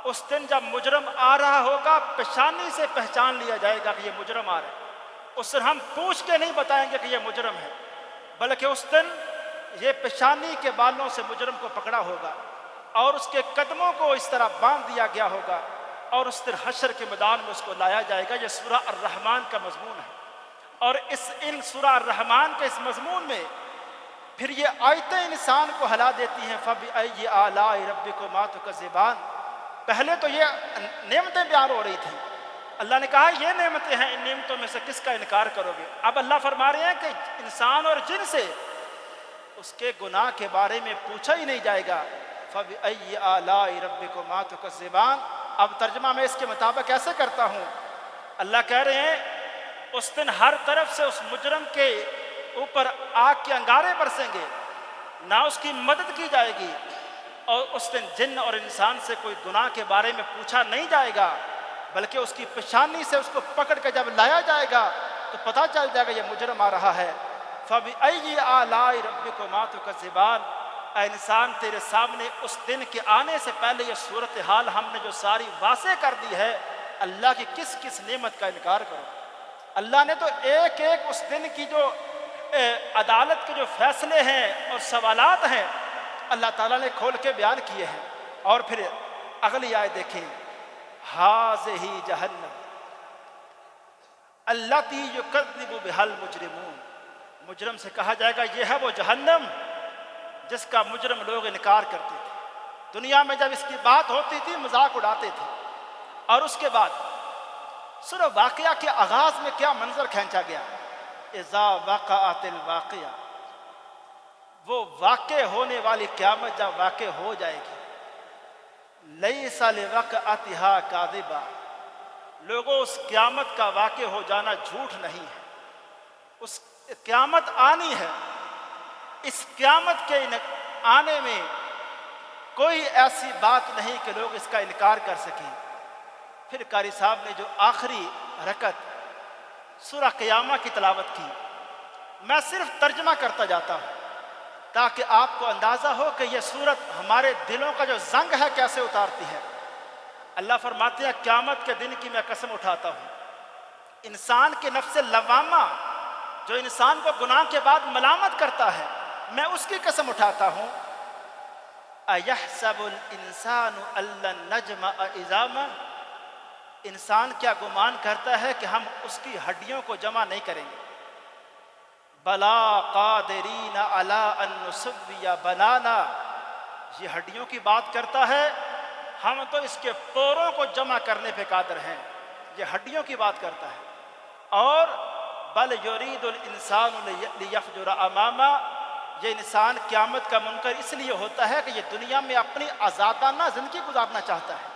اس دن جب مجرم آ رہا ہوگا، پیشانی سے پہچان لیا جائے گا کہ یہ مجرم آ رہا ہے۔ اس دن ہم پوچھ کے نہیں بتائیں گے کہ یہ مجرم ہے، بلکہ اس دن یہ پیشانی کے بالوں سے مجرم کو پکڑا ہوگا اور اس کے قدموں کو اس طرح باندھ دیا گیا ہوگا، اور اس دن حشر کے میدان میں اس کو لایا جائے گا۔ یہ سورہ الرحمن کا مضمون ہے، اور ان سورہ الرحمن کے اس مضمون میں پھر یہ آیتیں انسان کو ہلا دیتی ہیں۔ فَبِأَيِّ آلَاءِ رَبِّكُمَا تُكَذِّبَانِ۔ پہلے تو یہ نعمتیں بیان ہو رہی تھیں، اللہ نے کہا یہ نعمتیں ہیں، ان نعمتوں میں سے کس کا انکار کرو گے۔ اب اللہ فرما رہے ہیں کہ انسان اور جن سے اس کے گناہ کے بارے میں پوچھا ہی نہیں جائے گا۔ فَبِأَيِّ آلَاءِ رَبِّكُمَا تُكَذِّبَانِ۔ اب ترجمہ میں اس کے مطابق ایسے کرتا ہوں، اللہ کہہ رہے ہیں اس دن ہر طرف سے اس مجرم کے اوپر آگ کے انگارے برسیں گے، نہ اس کی مدد کی جائے گی، اور اس دن جن اور انسان سے کوئی گناہ کے بارے میں پوچھا نہیں جائے گا، بلکہ اس کی پیشانی سے اس کو پکڑ کے جب لایا جائے گا تو پتہ چل جائے گا یہ مجرم آ رہا ہے۔ فَبِأَيِّ آلَاءِ رَبِّكُمَا تُكَذِّبَانِ۔ اے انسان، تیرے سامنے اس دن کے آنے سے پہلے یہ صورتحال ہم نے جو ساری واضح کر دی ہے، اللہ کی کس کس نعمت کا انکار کرو۔ اللہ نے تو ایک ایک اس دن کی جو عدالت کے جو فیصلے ہیں اور سوالات ہیں، اللہ تعالیٰ نے کھول کے بیان کیے ہیں۔ اور پھر اگلی آیت دیکھیں، ہٰذِہِ جہنم التی یکذب بہا المجرمون۔ مجرم سے کہا جائے گا یہ ہے وہ جہنم جس کا مجرم لوگ انکار کرتے تھے۔ دنیا میں جب اس کی بات ہوتی تھی مذاق اڑاتے تھے، اور اس کے بعد سورہ واقعہ کے آغاز میں کیا منظر کھینچا گیا، اذا وقعت الواقعہ، وہ واقع ہونے والی قیامت جب واقع ہو جائے گی، لیس لوقعتها کاذبہ، لوگوں اس قیامت کا واقع ہو جانا جھوٹ نہیں ہے، اس قیامت آنی ہے۔ اس قیامت کے آنے میں کوئی ایسی بات نہیں کہ لوگ اس کا انکار کر سکیں۔ پھر قاری صاحب نے جو آخری رکعت سورہ قیامہ کی تلاوت کی، میں صرف ترجمہ کرتا جاتا ہوں تاکہ آپ کو اندازہ ہو کہ یہ سورت ہمارے دلوں کا جو زنگ ہے کیسے اتارتی ہے۔ اللہ فرماتے ہیں قیامت کے دن کی میں قسم اٹھاتا ہوں، انسان کے نفس لوامہ جو انسان کو گناہ کے بعد ملامت کرتا ہے، میں اس کی قسم اٹھاتا ہوں۔ اَيَحْسَبُ الْإِنسَانُ أَلَّن نَجْمَعَ عِظَامَهُ، انسان کیا گمان کرتا ہے کہ ہم اس کی ہڈیوں کو جمع نہیں کریں گے؟ بلا قادرین علی ان نسوی بنانا، یہ ہڈیوں کی بات کرتا ہے، ہم تو اس کے پوروں کو جمع کرنے پہ قادر ہیں، یہ ہڈیوں کی بات کرتا ہے۔ اور بل یرید الانسان لیفجر امامہ، یہ انسان قیامت کا منکر اس لیے ہوتا ہے کہ یہ دنیا میں اپنی آزادانہ زندگی گزارنا چاہتا ہے،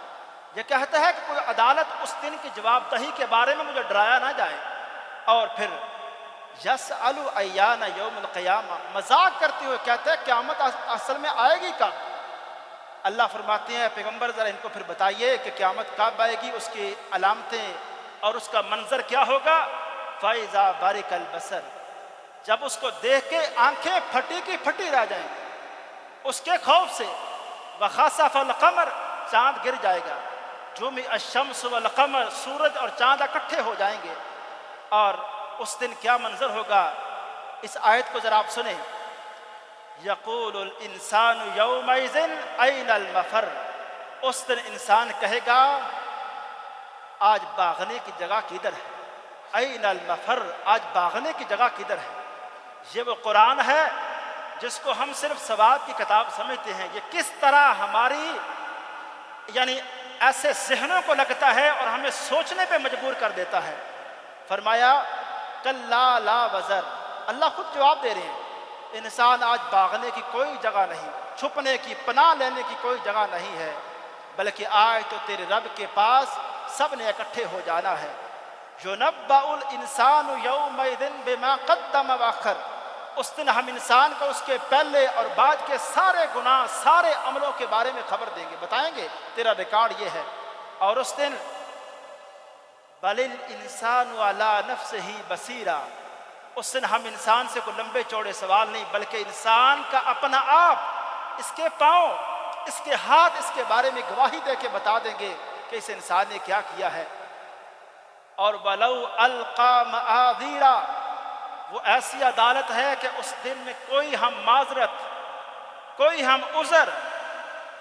یہ کہتا ہے کہ کوئی عدالت اس دن کی جواب دہی کے بارے میں مجھے ڈرایا نہ جائے۔ اور پھر یسأل ایان یوم القیامہ، مذاق کرتے ہوئے کہتے ہیں قیامت اصل میں آئے گی کب؟ اللہ فرماتے ہیں پیغمبر ذرا ان کو پھر بتائیے کہ قیامت کب آئے گی، اس کی علامتیں اور اس کا منظر کیا ہوگا۔ فَإِذَا بَرِقَ الْبَصَرُ، جب اس کو دیکھ کے آنکھیں پھٹی کی پھٹی رہ جائیں گی اس کے خوف سے۔ وَخَسَفَ الْقَمَرُ، چاند گر جائے گا۔ جُمِعَ الشَّمْسُ وَالْقَمَرُ، سورج اور چاند اکٹھے ہو جائیں گے۔ اور اس دن کیا منظر ہوگا، اس آیت کو ذرا آپ سنیں۔ یقول الانسان یومئذ این المفر، اس دن انسان کہے گا آج بھاگنے کی جگہ کدھر ہے؟ این المفر، آج بھاگنے کی جگہ کدھر ہے؟ یہ وہ قرآن ہے جس کو ہم صرف سواد کی کتاب سمجھتے ہیں، یہ کس طرح ہماری یعنی ایسے ذہنوں کو لگتا ہے اور ہمیں سوچنے پہ مجبور کر دیتا ہے۔ فرمایا کلا لا وزر، اللہ خود جواب دے رہے ہیں، انسان آج بھاگنے کی کوئی جگہ نہیں، چھپنے کی پناہ لینے کی کوئی جگہ نہیں ہے، بلکہ آج تو تیرے رب کے پاس سب نے اکٹھے ہو جانا ہے۔ یُنَبَّأُ الْإِنسَانُ يَوْمَئِذٍ بِمَا قَدَّمَ وَأَخَّرَ، اس دن ہم انسان کو اس کے پہلے اور بعد کے سارے گناہ، سارے عملوں کے بارے میں خبر دیں گے، بتائیں گے تیرا ریکارڈ یہ ہے۔ اور اس دن بَلِ الْإِنسَانُ عَلَى نَفْسِهِ بَصِيرًا، اس دن ہم انسان سے کوئی لمبے چوڑے سوال نہیں، بلکہ انسان کا اپنا آپ، اس کے پاؤں، اس کے ہاتھ، اس کے بارے میں گواہی دے کے بتا دیں گے کہ اس انسان نے کیا کیا ہے۔ اور وَلَوْ أَلْقَى مَعَاذِيرًا، وہ ایسی عدالت ہے کہ اس دن میں کوئی ہم معذرت، کوئی ہم عذر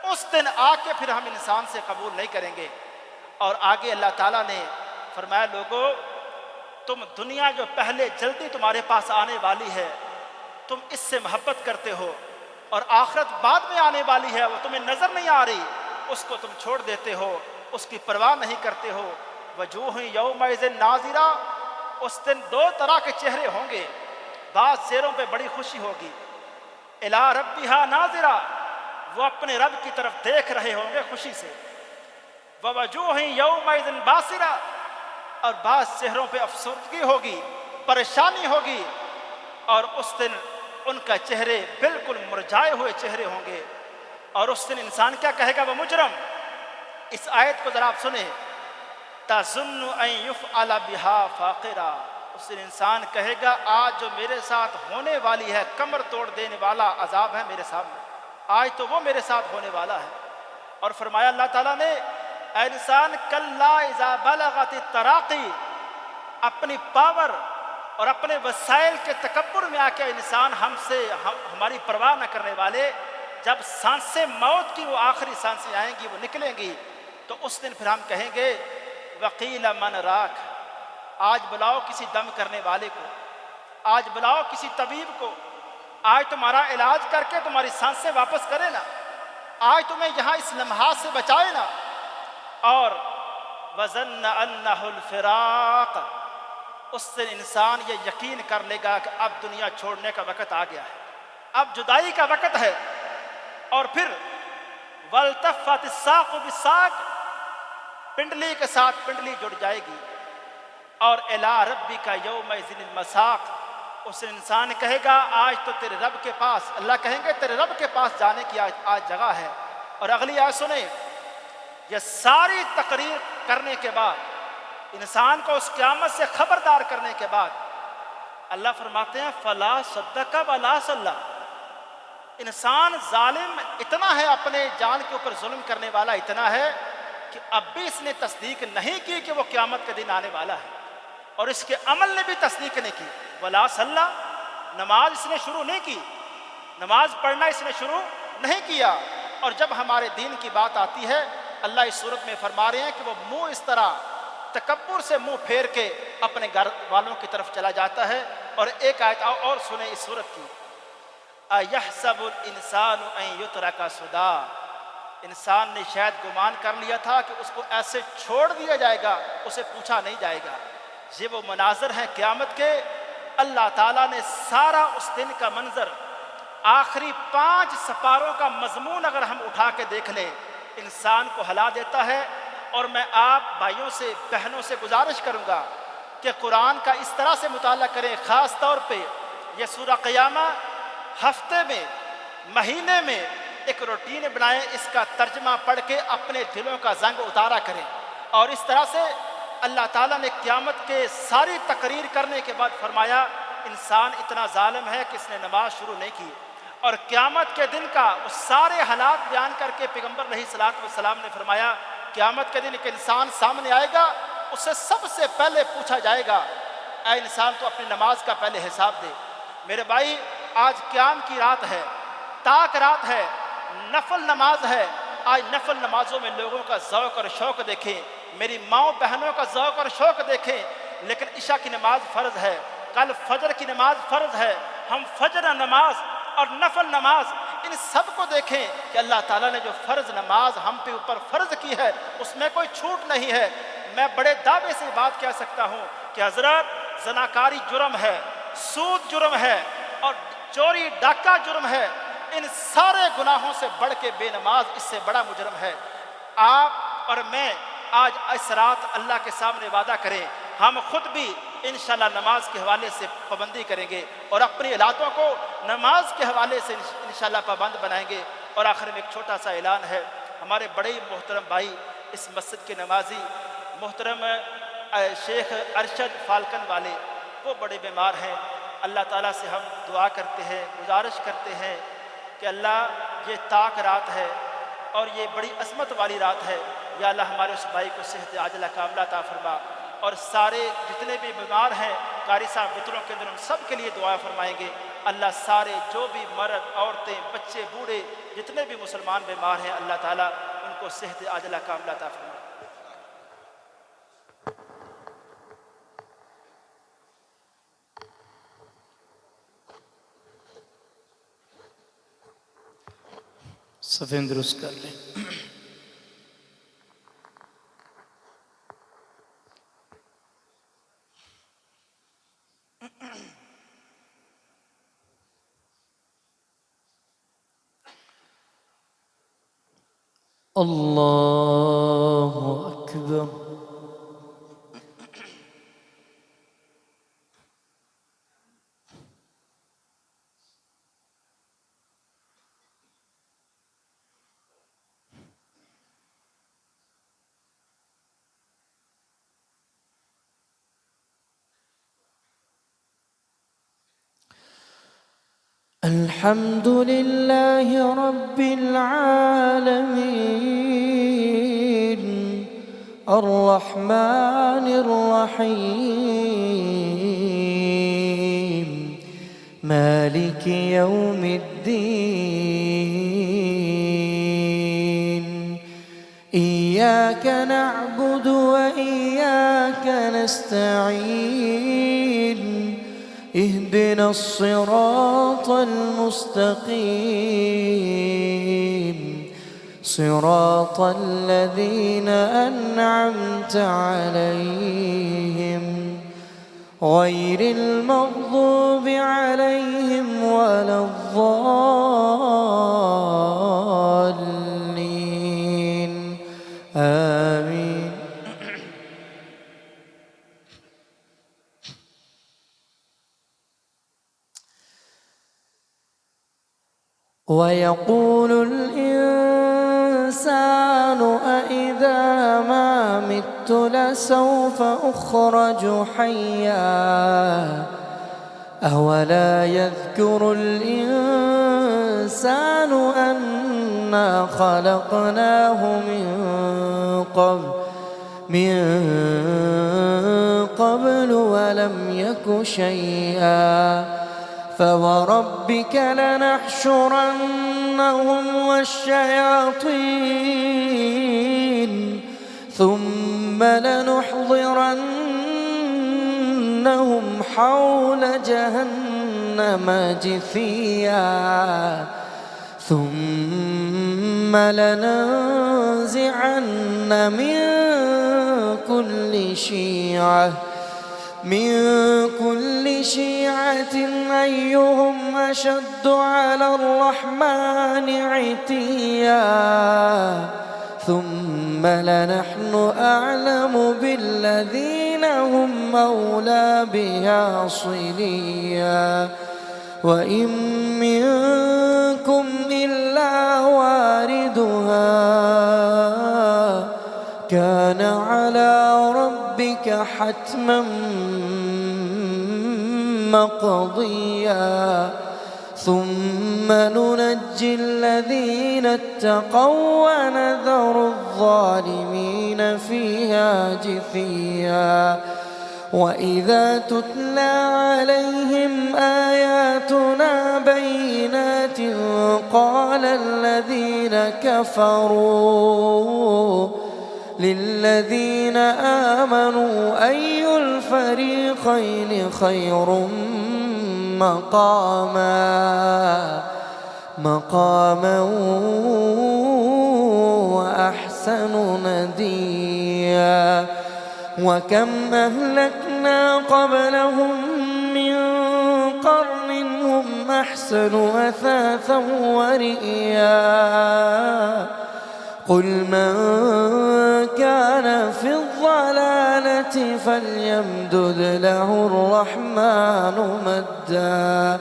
اس دن آ کے پھر ہم انسان سے قبول نہیں کریں گے۔ اور آگے اللہ تعالیٰ نے فرمایا لوگو تم دنیا جو پہلے جلدی تمہارے پاس آنے والی ہے تم اس سے محبت کرتے ہو، اور آخرت بعد میں آنے والی ہے وہ تمہیں نظر نہیں آ رہی، اس کو تم چھوڑ دیتے ہو، اس کی پرواہ نہیں کرتے ہو۔ وجوہ یومئذ ناظرہ، اس دن دو طرح کے چہرے ہوں گے، بعض چہروں پہ بڑی خوشی ہوگی، الی ربہا ناظرہ، وہ اپنے رب کی طرف دیکھ رہے ہوں گے خوشی سے۔ ووجوہ یومئذ باسرہ، اور بعض چہروں پہ افسردگی ہوگی، پریشانی ہوگی، اور اس دن ان کا چہرے بالکل مرجھائے ہوئے چہرے ہوں گے۔ اور اس دن انسان کیا کہے گا، وہ مجرم، اس آیت کو ذرا آپ سنیں، تظن ان یفعل بہا فاقرہ، اس دن انسان کہے گا آج جو میرے ساتھ ہونے والی ہے کمر توڑ دینے والا عذاب ہے میرے سامنے، آج تو وہ میرے ساتھ ہونے والا ہے۔ اور فرمایا اللہ تعالیٰ نے اے انسان کلا اذا بلغت التراقی، اپنی پاور اور اپنے وسائل کے تکبر میں آ کے انسان ہم سے ہماری پرواہ نہ کرنے والے، جب سانسیں موت کی وہ آخری سانسیں آئیں گی، وہ نکلیں گی، تو اس دن پھر ہم کہیں گے وقیل من راک، آج بلاؤ کسی دم کرنے والے کو، آج بلاؤ کسی طبیب کو، آج تمہارا علاج کر کے تمہاری سانسیں واپس کرے نا، آج تمہیں یہاں اس لمحات سے بچائے نا۔ اور وَظَنَّ أَنَّهُ الْفِرَاقَ، اس دن انسان یہ یقین کر لے گا کہ اب دنیا چھوڑنے کا وقت آ گیا ہے، اب جدائی کا وقت ہے۔ اور پھر وَالْتَفَّتِ السَّاقُ بِالسَّاقِ، پنڈلی کے ساتھ پنڈلی جڑ جائے گی، اور الی ربی کا یومئذ المساق، اس انسان کہے گا آج تو تیرے رب کے پاس، اللہ کہیں گے تیرے رب کے پاس جانے کی آج جگہ ہے۔ اور اگلی آیت سنیں، یہ ساری تقریر کرنے کے بعد، انسان کو اس قیامت سے خبردار کرنے کے بعد، اللہ فرماتے ہیں فلا صدق ولا صلی، انسان ظالم اتنا ہے، اپنے جان کے اوپر ظلم کرنے والا اتنا ہے کہ اب بھی اس نے تصدیق نہیں کی کہ وہ قیامت کے دن آنے والا ہے، اور اس کے عمل نے بھی تصدیق نہیں کی۔ ولا صلی، نماز اس نے شروع نہیں کی، نماز پڑھنا اس نے شروع نہیں کیا۔ اور جب ہمارے دین کی بات آتی ہے، اللہ اس صورت میں فرما رہے ہیں کہ وہ منہ اس طرح تکبر سے منہ پھیر کے اپنے گھر والوں کی طرف چلا جاتا ہے۔ اور ایک آیت اور سنیں اس صورت کی، اَيَحْسَبُ الْإِنسَانُ أَن يُتْرَكَ سُدًى، انسان نے شاید گمان کر لیا تھا کہ اس کو ایسے چھوڑ دیا جائے گا، اسے پوچھا نہیں جائے گا۔ یہ وہ مناظر ہیں قیامت کے، اللہ تعالیٰ نے سارا اس دن کا منظر، آخری 5 سپاروں کا مضمون اگر ہم اٹھا کے دیکھ لیں، انسان کو ہلا دیتا ہے۔ اور میں آپ بھائیوں سے بہنوں سے گزارش کروں گا کہ قرآن کا اس طرح سے مطالعہ کریں، خاص طور پہ یہ سورہ قیامہ ہفتے میں، مہینے میں ایک روٹین بنائیں، اس کا ترجمہ پڑھ کے اپنے دلوں کا زنگ اتارا کریں۔ اور اس طرح سے اللہ تعالیٰ نے قیامت کے ساری تقریر کرنے کے بعد فرمایا انسان اتنا ظالم ہے کہ اس نے نماز شروع نہیں کی۔ اور قیامت کے دن کا وہ سارے حالات بیان کر کے پیغمبر علیہ الصلوۃ والسلام نے فرمایا قیامت کے دن ایک انسان سامنے آئے گا، اس سے سب سے پہلے پوچھا جائے گا اے انسان تو اپنی نماز کا پہلے حساب دے۔ میرے بھائی، آج قیام کی رات ہے، تاک رات ہے، نفل نماز ہے۔ آج نفل نمازوں میں لوگوں کا ذوق اور شوق دیکھیں، میری ماؤں بہنوں کا ذوق اور شوق دیکھیں۔ لیکن عشاء کی نماز فرض ہے، کل فجر کی نماز فرض ہے، ہم فجر نماز اور نفل نماز ان سب کو دیکھیں کہ اللہ تعالیٰ نے جو فرض نماز ہم پہ اوپر فرض کی ہے اس میں کوئی چھوٹ نہیں ہے۔ میں بڑے دعوے سے بات کہہ سکتا ہوں کہ حضرت زناکاری جرم ہے، سود جرم ہے، اور چوری ڈاکہ جرم ہے۔ ان سارے گناہوں سے بڑھ کے بے نماز اس سے بڑا مجرم ہے۔ آپ اور میں آج اس رات اللہ کے سامنے وعدہ کریں، ہم خود بھی انشاءاللہ نماز کے حوالے سے پابندی کریں گے اور اپنی اولادوں کو نماز کے حوالے سے انشاءاللہ پابند بنائیں گے۔ اور آخر میں ایک چھوٹا سا اعلان ہے، ہمارے بڑے محترم بھائی اس مسجد کے نمازی محترم شیخ ارشد فالکن والے، وہ بڑے بیمار ہیں۔ اللہ تعالیٰ سے ہم دعا کرتے ہیں، گزارش کرتے ہیں کہ اللہ یہ تاک رات ہے اور یہ بڑی عظمت والی رات ہے، یا اللہ ہمارے اس بھائی کو صحت عاجلہ کاملہ عطا فرما، اور سارے جتنے بھی بیمار ہیں قاری صاحب وطروں کے اندر ان سب کے لیے دعا فرمائیں گے۔ اللہ سارے جو بھی مرد، عورتیں، بچے، بوڑھے، جتنے بھی مسلمان بیمار ہیں اللہ تعالیٰ ان کو صحت عاجلہ کاملہ عطا فرمائے۔ صفین درست کر لیں۔ اللہ اکبر۔ الحمد لله رب العالمين الرحمن الرحيم مالك يوم الدين إياك نعبد وإياك نستعين اهدنا الصراط المستقيم صراط الذين أنعمت عليهم غير المغضوب عليهم ولا الضالين آمين۔ ويقول الإنسان أإذا ما مت لسوف أخرج حيا أولا يذكر الإنسان أنا خلقناه من قبل ولم يك شيئا فوربك لنحشرنهم والشياطين ثم لنحضرنهم حول جهنم جثيا ثم لننزعن من كل شيعة أيهم أشد على الرحمن عتيا ثم لنحن أعلم بالذين هم أولى بها صليا وإن منكم إلا واردها كان على ربك حتما مقضيا ثم ننجي الذين اتقوا ونذر الظالمين فيها جثيا وإذا تتلى عليهم آياتنا بينات قال الذين كفروا للذين آمنوا أي الفريقين خير مقاما وأحسن نديا وكم أهلكنا قبلهم من قرن هم أحسن أثاثا ورئيا قل من كان في الضلالة فليمدد له الرحمن مدا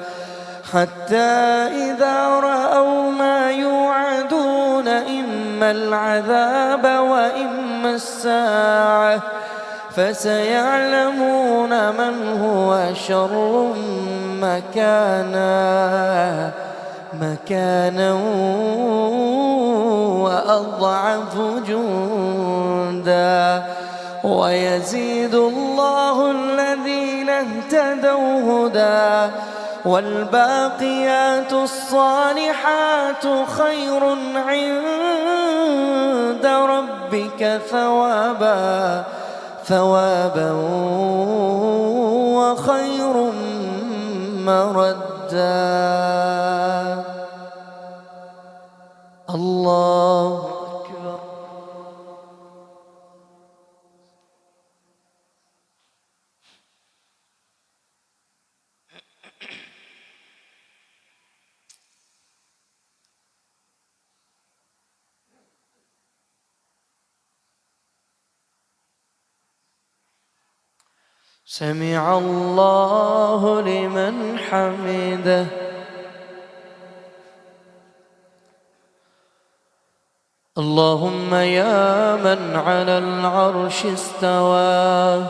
حتى إذا رأوا ما يوعدون إما العذاب وإما الساعة فسيعلمون من هو شر مكانا وأضعف جندا ويزيد الله الذين اهتدوا هدى والباقيات الصالحات خير عند ربك ثوابا وخير مردا. الله أكبر. سمع الله لمن حمده. اللهم يا من على العرش استوى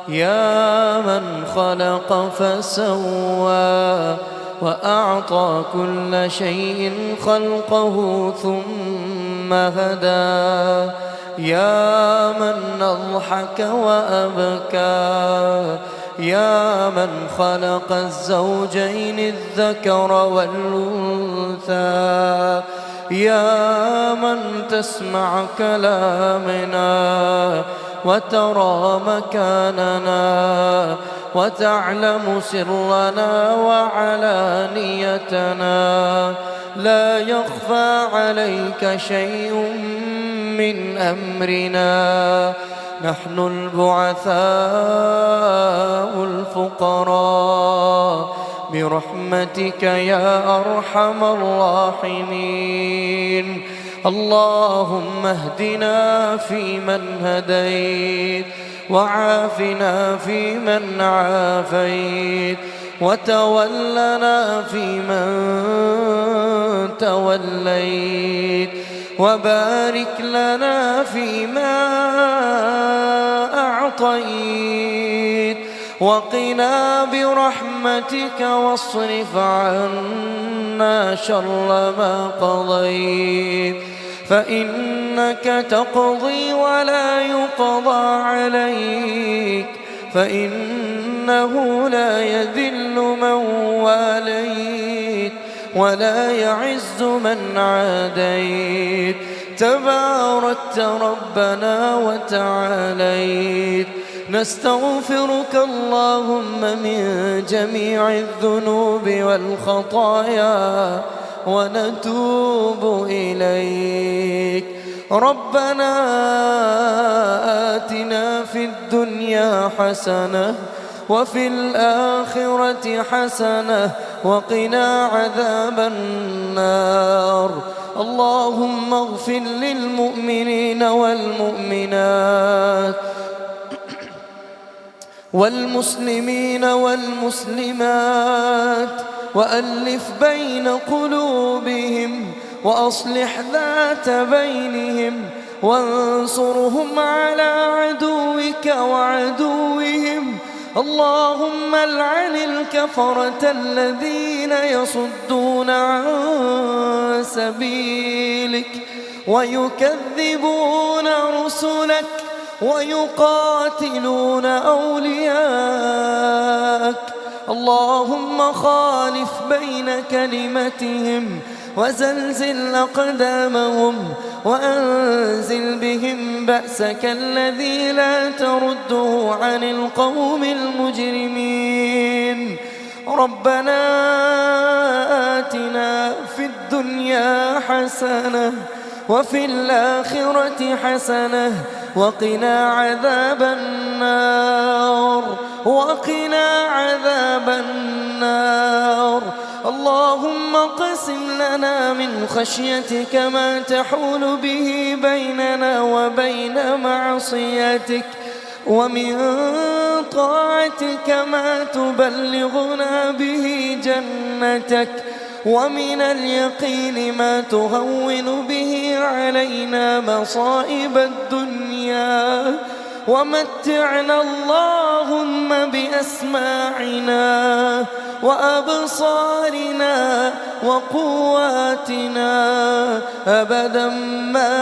يا من خلق فسوى وأعطى كل شيء خلقه ثم هدى يا من أضحك وأبكى يا من خلق الزوجين الذكر والأنثى يا من تسمع كلامنا وترى مكاننا وتعلم سرنا وعلانيتنا لا يخفى عليك شيء من أمرنا نحن البعثاء الفقراء برحمتك يا أرحم الراحمين. اللهم اهدنا فيمن هديت وعافنا فيمن عافيت وتولنا فيمن توليت، وبارك لنا فيما أعطيت، وقنا برحمتك واصرف عنا شر ما قضيت، فإنك تقضي ولا يقضى عليك، فإنه لا يذل من واليت ولا يعز من عاديت، تباركت ربنا وتعاليت. نستغفرك اللهم من جميع الذنوب والخطايا ونتوب إليك. ربنا آتنا في الدنيا حسنة وفي الآخرة حسنة وقنا عذاب النار. اللهم اغفر للمؤمنين والمؤمنات والمسلمين والمسلمات، وألف بين قلوبهم وأصلح ذات بينهم، وانصرهم على عدوك وعدوهم. اللهم العن الكفرة الذين يصدون عن سبيلك ويكذبون رسلك ويقاتلون أولياءك. اللهم خالف بين كلمتهم وزلزل أقدامهم، وأنزل بهم بأسك الذي لا ترده عن القوم المجرمين. ربنا آتنا في الدنيا حسنة وفي الآخرة حسنة وقنا عذاب النار، وقنا عذاب النار. اللهم اقسم لنا من خشيتك ما تحول به بيننا وبين معصيتك، ومن طاعتك ما تبلغنا به جنتك، ومن اليقين ما تهون به علينا مصائب الدنيا. ومتعنا اللهم بأسماعنا وأبصارنا وقواتنا أبدا ما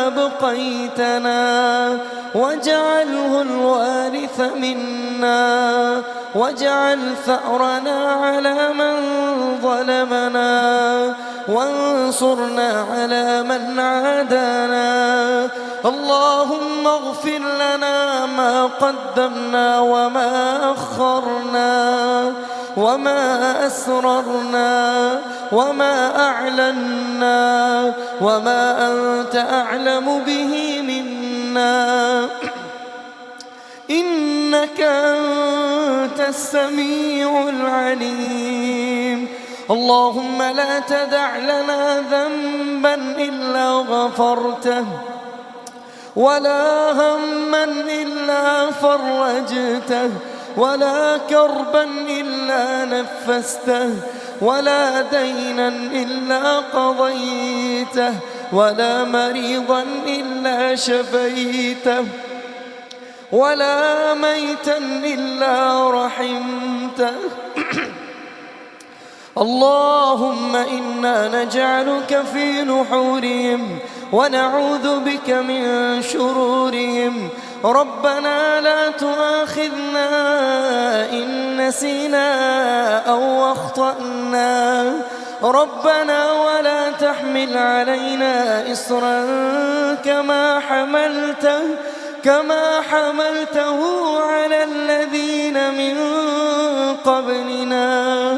أبقيتنا، واجعله الوارث منا، واجعل ثأرنا على من ظلمنا، وانصرنا على من عادانا. اللهم اغفر لنا ما قدمنا وما أخرنا وما أسررنا وما أعلنا وما أنت أعلم به منا، إنك أنت السميع العليم. اللهم لا تدع لنا ذنبا إلا غفرته، ولا هما إلا فرجته، ولا كربا إلا نفسته، ولا دينا إلا قضيته، ولا مريضا إلا شفيته، ولا ميتا إلا رحمته. اللهم إنا نجعلك في نحورهم ونعوذ بك من شرورهم. ربنا لا تؤاخذنا إن نسينا أو أخطأنا، ربنا ولا تحمل علينا إصرا كما حملته على الذين من قبلنا.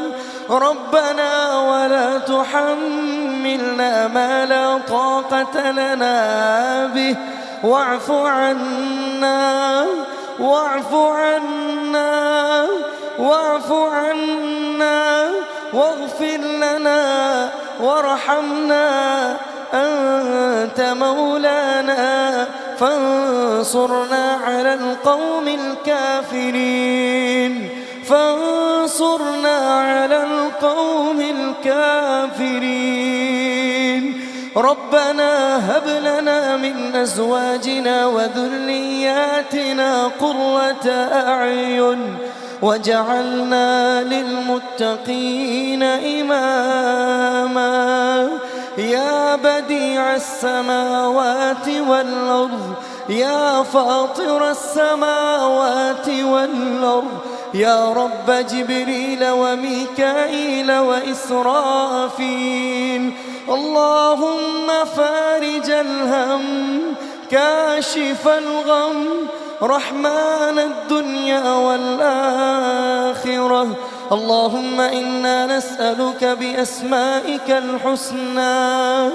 ربنا ولا تحملنا ما لا طاقة لنا به، واعف عنا واغفر لنا وارحمنا، أنت مولانا فانصرنا على القوم الكافرين. فانصرنا على القوم الكافرين. ربنا هب لنا من أزواجنا وذرياتنا قرة أعين وجعلنا للمتقين إماما. يا بديع السماوات والأرض يا فاطر السماوات والأرض يا رب جبريل وميكائيل وإسرافيل، اللهم فارج الهم كاشف الغم رحمن الدنيا والآخرة. اللهم إنا نسألك بأسمائك الحسنى،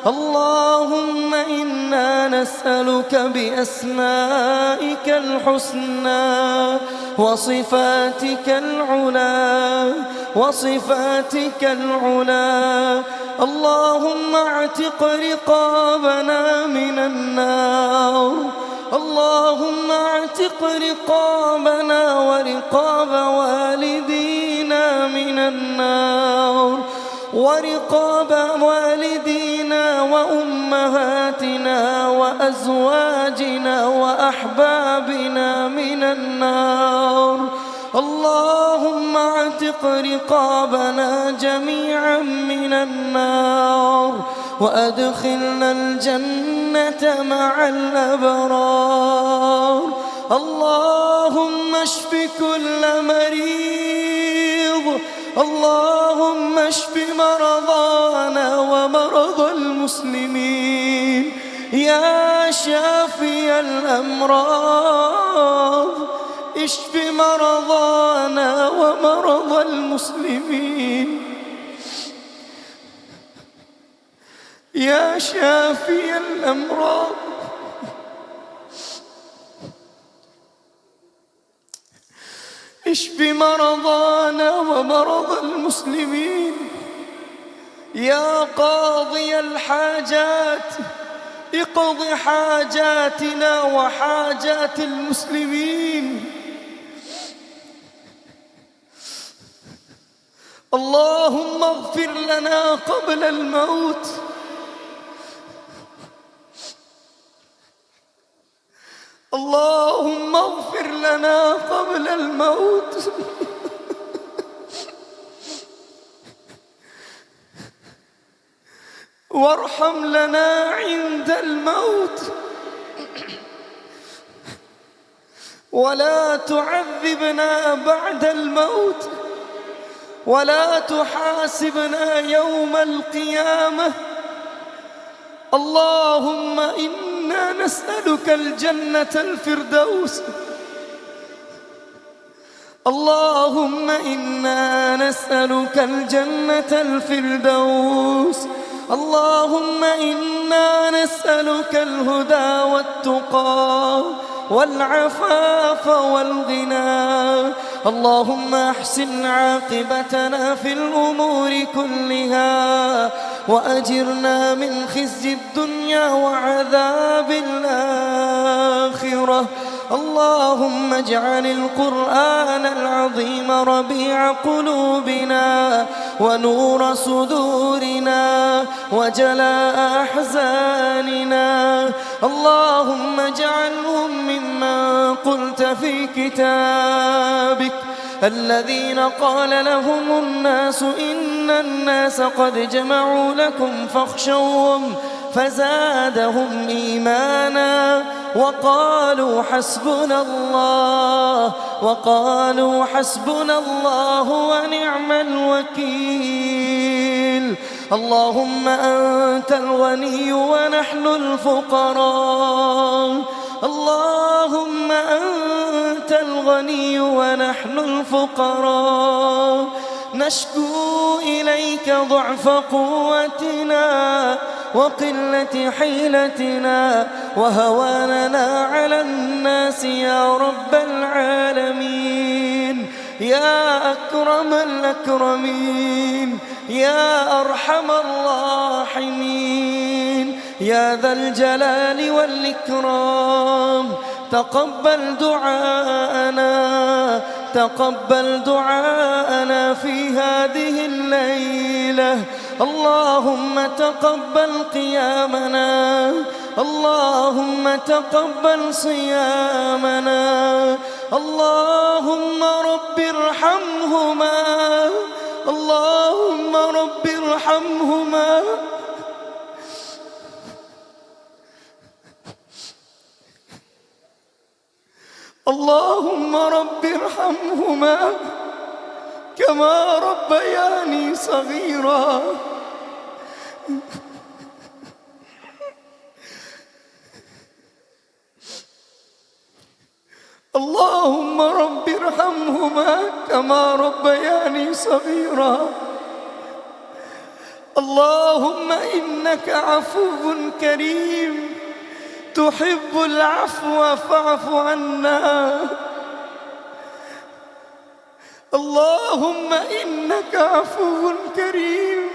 اللهم إنا نسألك بأسمائك الحسنى وصفاتك العلى اللهم اعتق رقابنا من النار، اللهم اعتق رقابنا ورقاب والدينا من النار، ورقاب والدينا وأمهاتنا وأزواجنا وأحبابنا من النار. اللهم اعتق رقابنا جميعا من النار وأدخلنا الجنة مع الأبرار. اللهم اشف كل مريض، اللهم اشف مرضانا ومرضى المسلمين يا شافي الأمراض، اشف مرضانا ومرضى المسلمين يا شافي الأمراض. اشف مرضانا ومرضى المسلمين يا قاضي الحاجات، اقض حاجاتنا وحاجات المسلمين. اللهم اغفر لنا قبل الموت، اللهم اغفر لنا قبل الموت وارحم لنا عند الموت، ولا تعذبنا بعد الموت، ولا تحاسبنا يوم القيامة. اللهم إنا نسألك الجنة الفردوس، اللهم إنا نسألك الجنة الفردوس، اللهم إنا نسألك الهدى والتقى والعفاف والغنى. اللهم أحسن عاقبتنا في الأمور كلها وأجرنا من خزي الدنيا وعذاب الآخرة. اللهم اجعل القرآن العظيم ربيع قلوبنا ونور صدورنا وجلاء أحزاننا. اللهم اجعلهم ممن قلت في كتابك الذين قال لهم الناس إن الناس قد جمعوا لكم فاخشوهم فزادهم إيمانا وقالوا حسبنا الله ونعم الوكيل. اللهم أنت الغني ونحن الفقراء، اللهم أنت الغني ونحن الفقراء، نشكو إليك ضعف قوتنا وقلة حيلتنا وهواننا على الناس يا رب العالمين، يا أكرم الأكرمين، يا أرحم الراحمين، يا ذا الجلال والإكرام. تقبل دعاءنا، تقبل دعاءنا في هذه الليلة، اللهم تقبل قيامنا، اللهم تقبل صيامنا، اللهم رب ارحمهما، اللهم رب ارحمهما، اللهم رب ارحمهما كما ربياني صغيرا. اللهم رب ارحمهما كما ربياني صغيرا. اللهم إنك عفو كريم تحب العفو فاعف عنا. اللهم إنك عفو كريم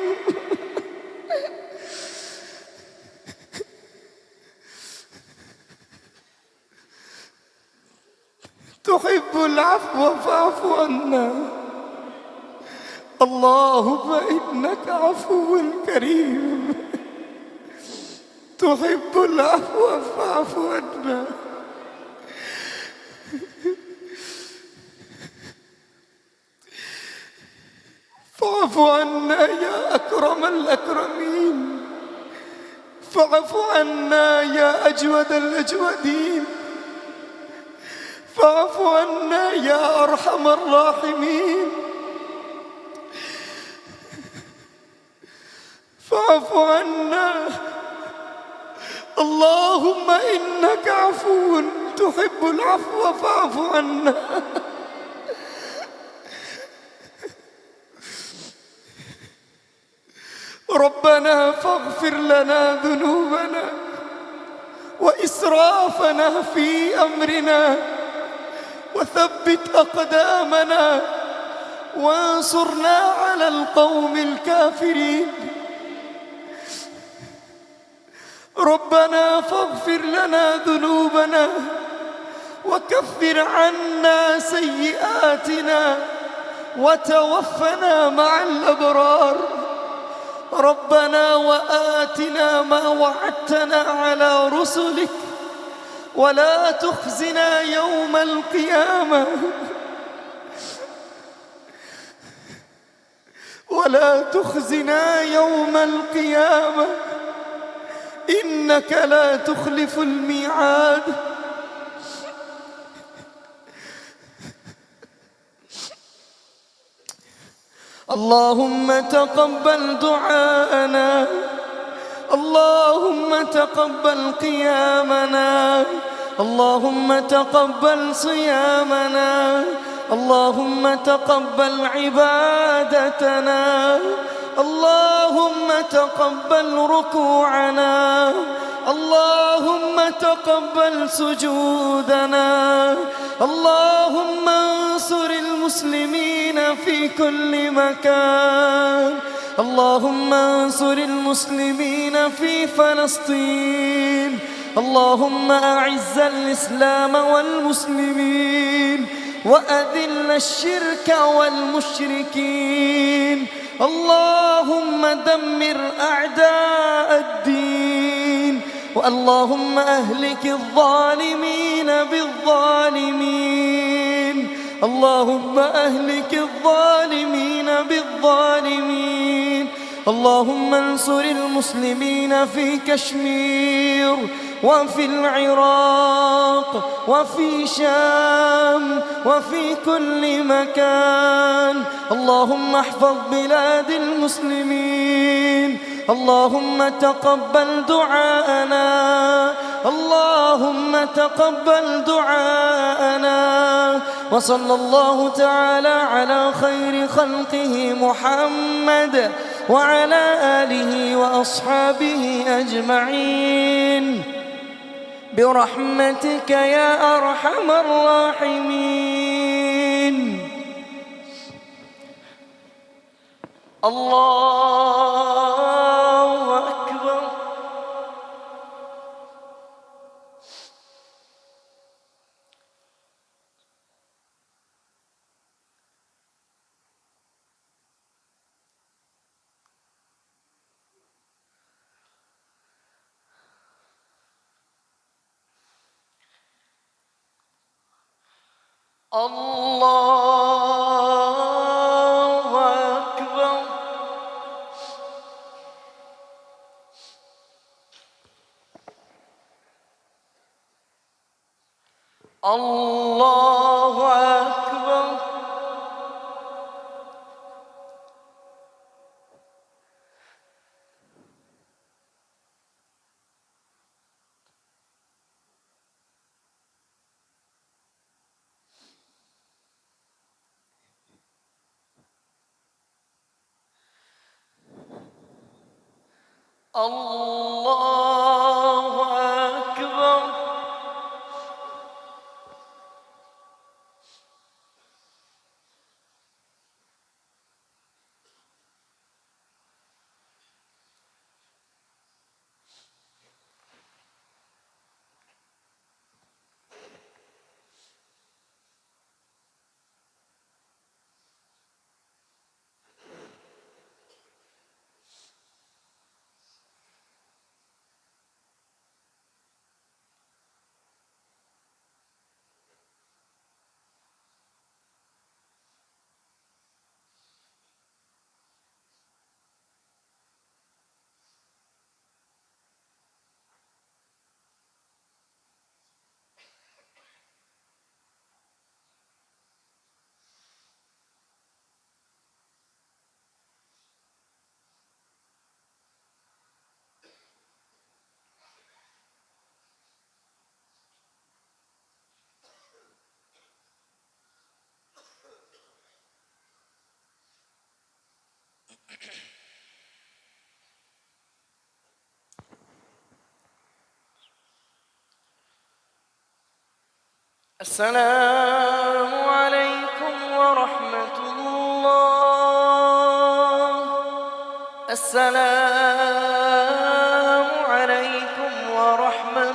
تحب العفو فاعف عنا. اللهم إنك عفو كريم تحب العفو فاعف عنا. فاعف عنا يا أكرم الأكرمين، فاعف عنا يا أجود الأجودين، فاعف عنا يا أرحم الراحمين، فاعف عنا. اللهم إنك عفو تحب العفو فاعف عنا. ربنا فاغفر لنا ذنوبنا وإسرافنا في أمرنا وثبت أقدامنا وانصرنا على القوم الكافرين. ربنا فاغفر لنا ذنوبنا وكفر عنا سيئاتنا وتوفنا مع الأبرار. ربنا وآتنا ما وعدتنا على رسلك ولا تخزنا يوم القيامة، ولا تخزنا يوم القيامة إنك لا تخلف الميعاد. اللهم تقبل دعاءنا، اللهم تقبل قيامنا، اللهم تقبل صيامنا، اللهم تقبل عبادتنا، اللهم تقبل ركوعنا، اللهم تقبل سجودنا. اللهم انصر المسلمين في كل مكان، اللهم انصر المسلمين في فلسطين، اللهم أعز الإسلام والمسلمين وأذل الشرك والمشركين. اللهم دمر أعداء الدين، واللهم أهلك الظالمين بالظالمين، اللهم أهلك الظالمين بالظالمين. اللهم انصر المسلمين في كشمير وفي العراق وفي شام وفي كل مكان. اللهم احفظ بلاد المسلمين، اللهم تقبل دعاءنا، اللهم تقبل دعاءنا. وصلى الله تعالى على خير خلقه محمد وعلى آله وأصحابه أجمعين برحمتك يا أرحم الراحمين. الله أكبر. الله أكبر. الله أكبر. الله أكبر. السلام عليكم ورحمة الله. السلام عليكم ورحمة